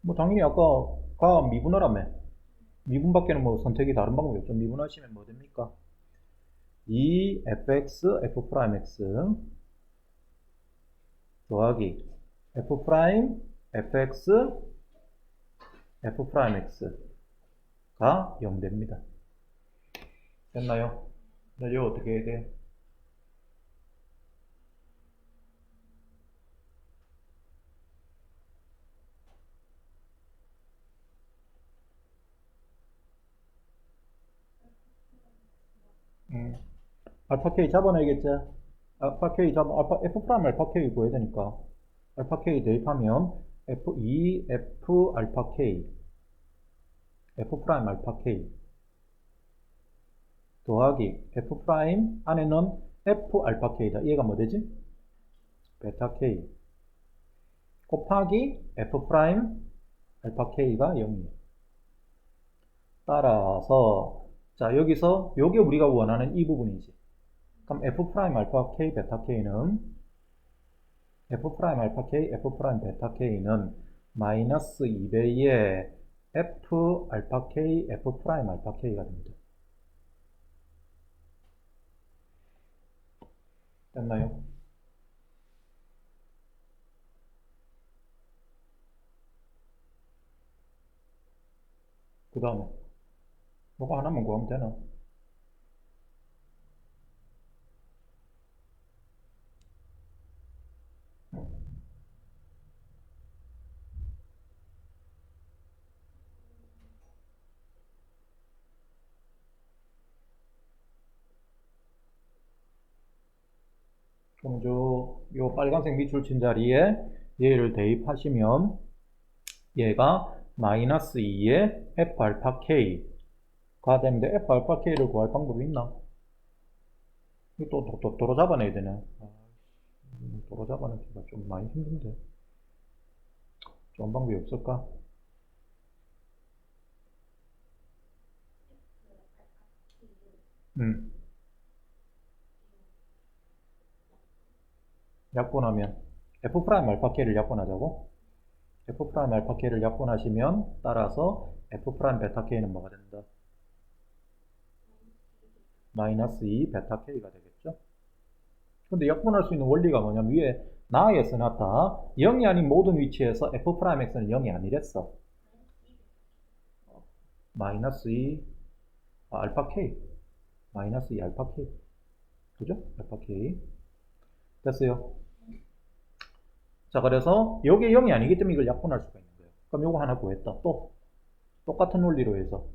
뭐 당연히 아까 가 미분하라며. 미분밖에는 뭐 선택이 다른 방법이 없죠. 미분하시면 뭐 됩니까? 2fx f'x 더하기 f'fx f'x가 0 됩니다. 됐나요? 이제 어떻게 해야 돼? 알파 k 잡아내겠죠? 알파 k f' 알파 k 구해야 되니까 알파 k 대입하면 f 알파 k f' 알파 k 더하기 f' 안에는 f 알파 k다. 얘가 뭐 되지? 베타 k 곱하기 f' 알파 k가 0이에요. 따라서 자, 여기서 요게 우리가 원하는 이 부분이지. 그럼 f' 알파 k 베타 k는 f' 알파 k f' 베타 k는 마이너스 2배의 f 알파 k f' 알파 k가 됩니다. 됐나요? 그 다음에 뭐가 하나만 구하면 되나? 그럼 요 빨간색 밑줄 친 자리에 얘를 대입하시면 얘가 마이너스 2의 f 알파 k가 되는데 f 알파 k를 구할 방법이 있나? 이거 또 도로 잡아내야 되네. 도로 잡아내기가 좀 많이 힘든데. 좋은 방법이 없을까? 약분하면 f 프라임 알파 k를 약분하자고? f 프라임 알파 k를 약분하시면 따라서 f 프라임 베타 k는 뭐가 된다? 마이너스 2 베타 k가 되겠죠? 근데 약분할 수 있는 원리가 뭐냐면 위에 나에 써놨다. 0이 아닌 모든 위치에서 f 프라임 x는 0이 아니랬어. 마이너스 2 알파 k 마이너스 2 알파 k 그죠? 알파 k 됐어요. 자, 그래서 요게 0이 아니기 때문에 이걸 약분할 수가 있는 거예요. 그럼 요거 하나 구했다. 또 똑같은 원리로 해서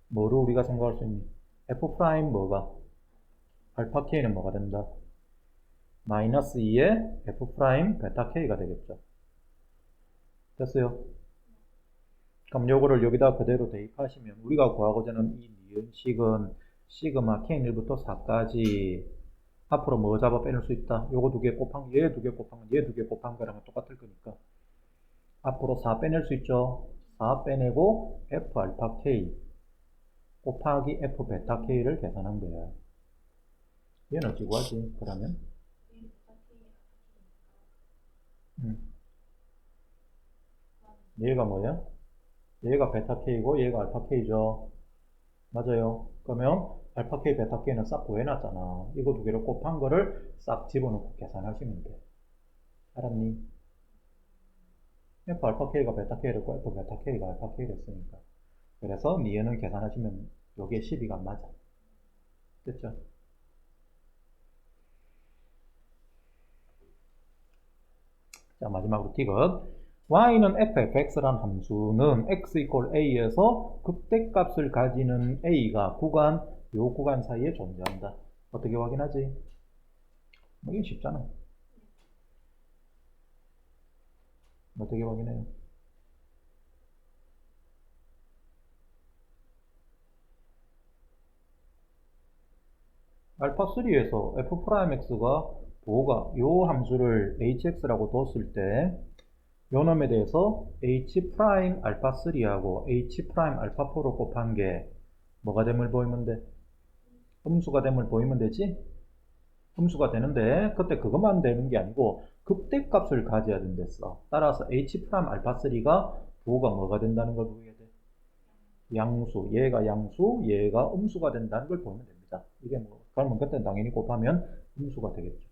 뭐를 우리가 생각할 수 있니? f 프라임 뭐가? 알파 k는 뭐가 된다? 마이너스 2의 f 프라임 베타 k가 되겠죠. 됐어요? 그럼 요거를 여기다 그대로 대입하시면 우리가 구하고자 하는 이 니은식은 시그마 k1부터 4까지 앞으로 뭐 잡아 빼낼 수 있다? 요거 두 개 곱한 얘 두 개 곱한 얘 두 개 곱한 거랑 똑같을 거니까 앞으로 4 빼낼 수 있죠? 4 빼내고 f 알파 k 곱하기 f 베타 k를 계산한 거야. 얘는 어찌 구하지? 그러면 얘가 뭐야? 얘가 베타 k고 얘가 알파 k죠. 맞아요. 그러면 알파 k, 베타 k는 싹 구해놨잖아. 이거 두 개를 곱한 거를 싹 집어넣고 계산하시면 돼. 알았니? f 알파 k가 베타 k를 고 f 베타 k가 알파 k를 했으니까. 그래서 니은을 계산하시면 요게 12가 맞아. 됐죠? 자, 마지막으로 디귿. y는 f(x)라는 함수는 x 이퀄 a에서 극대값을 가지는 a가 요 구간 사이에 존재한다. 어떻게 확인하지? 뭐 이게 쉽잖아. 어떻게 확인해요? 알파3에서 f'x가 보호가 요 함수를 hx라고 뒀을 때 요 놈에 대해서 h 프라임 알파3하고 h 프라임 알파4로 곱한 게 뭐가 됨을 보이면 돼? 음수가 됨을 보이면 되지? 음수가 되는데 그때 그것만 되는 게 아니고 극대값을 가져야 된댔어. 따라서 h 프라임 알파3가 부호가 뭐가 된다는 걸 보여야 돼? 양수, 얘가 양수, 얘가 음수가 된다는 걸 보면 됩니다. 이게 뭐 그러면 그때 당연히 곱하면 음수가 되겠죠.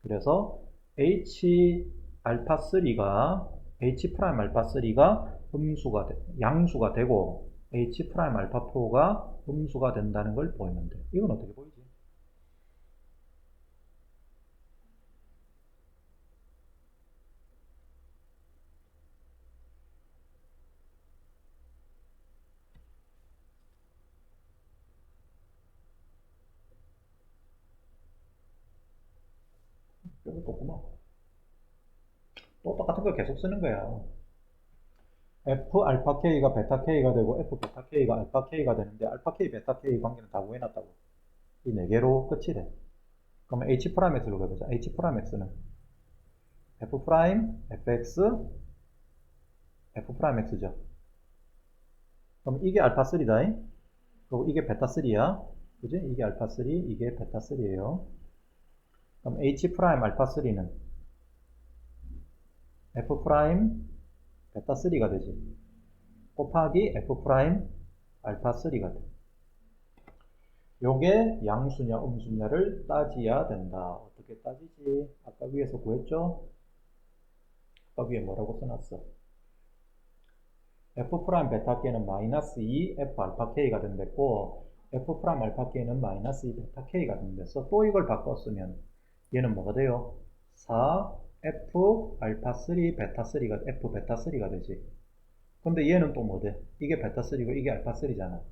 그래서 h 알파 3가 h 프라임 알파 3가 양수가 되고 h 프라임 알파 4가 음수가 된다는 걸 보이면 돼. 이건 어떻게 보이지? 여기 또구나. 또 똑같은 거 계속 쓰는 거야. f 알파 k가 베타 k가 되고 f 베타 k가 알파 k가 되는데 알파 k 베타 k 관계는 다 구해놨다고. 이 네 개로 끝이래. 그러면 h 프라임 x로 해보자. h 프라임 x는 f 프라임 fx f 프라임 x죠. 그럼 이게 알파 3다. 그리고 이게 베타 3야. 그지? 이게 알파 3, 이게 베타 3예요. 그럼 h 프라임 알파 3는 f 프라임 베타 3가 되지. 곱하기 f 프라임 알파 3가 돼. 요게 양수냐 음수냐를 따져야 된다. 어떻게 따지지? 아까 위에서 구했죠? 아까 위에 뭐라고 써놨어? f 프라임 베타 k는 마이너스 2 f 알파 k가 된댔고 f 프라임 알파 k는 마이너스 2 베타 k가 된댔어. 또 이걸 바꿨으면 얘는 뭐가 돼요? 4 f 알파 3 베타 3가 f 베타 3가 되지. 근데 얘는 또 뭐 돼? 이게 베타 3고 이게 알파 3잖아.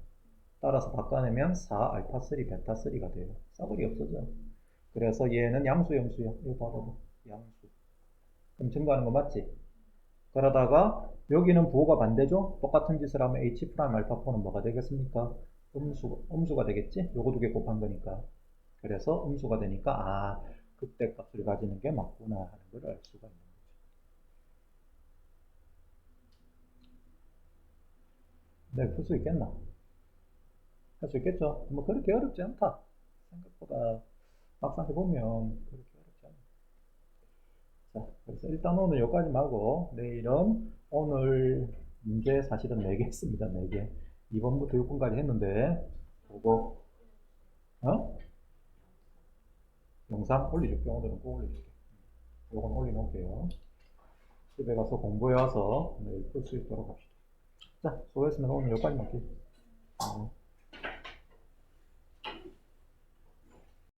따라서 바꿔내면 4 알파 3 베타 3가 돼요. 싸그리 없어져. 그래서 얘는 양수 염수야. 이거 봐도 양수. 그럼 증가하는 거 맞지? 그러다가 여기는 부호가 반대죠? 똑같은 짓을 하면 h 프라임 알파4는 뭐가 되겠습니까? 음수가 되겠지? 요거 두 개 곱한 거니까. 그래서 음수가 되니까 아 그때 값을 가지는 게 맞구나 하는 걸 알 수가 있는 거죠. 네, 풀 수 있겠나? 할 수 있겠죠? 뭐 그렇게 어렵지 않다. 생각보다 막상 해보면 그렇게 어렵지 않아. 자, 그래서 일단 오늘 여기까지만 하고 내일은 오늘 문제 사실은 4개 했습니다. 4개. 2번부터 6번까지 했는데 그거 어? 영상 올려줄게. 오늘은 꼭 올려줄게. 요건 올려놓을게요. 집에 가서 공부해 와서 내일 풀 수 있도록 합시다. 자, 수고했습니다. 오늘 여기까지만 할게요.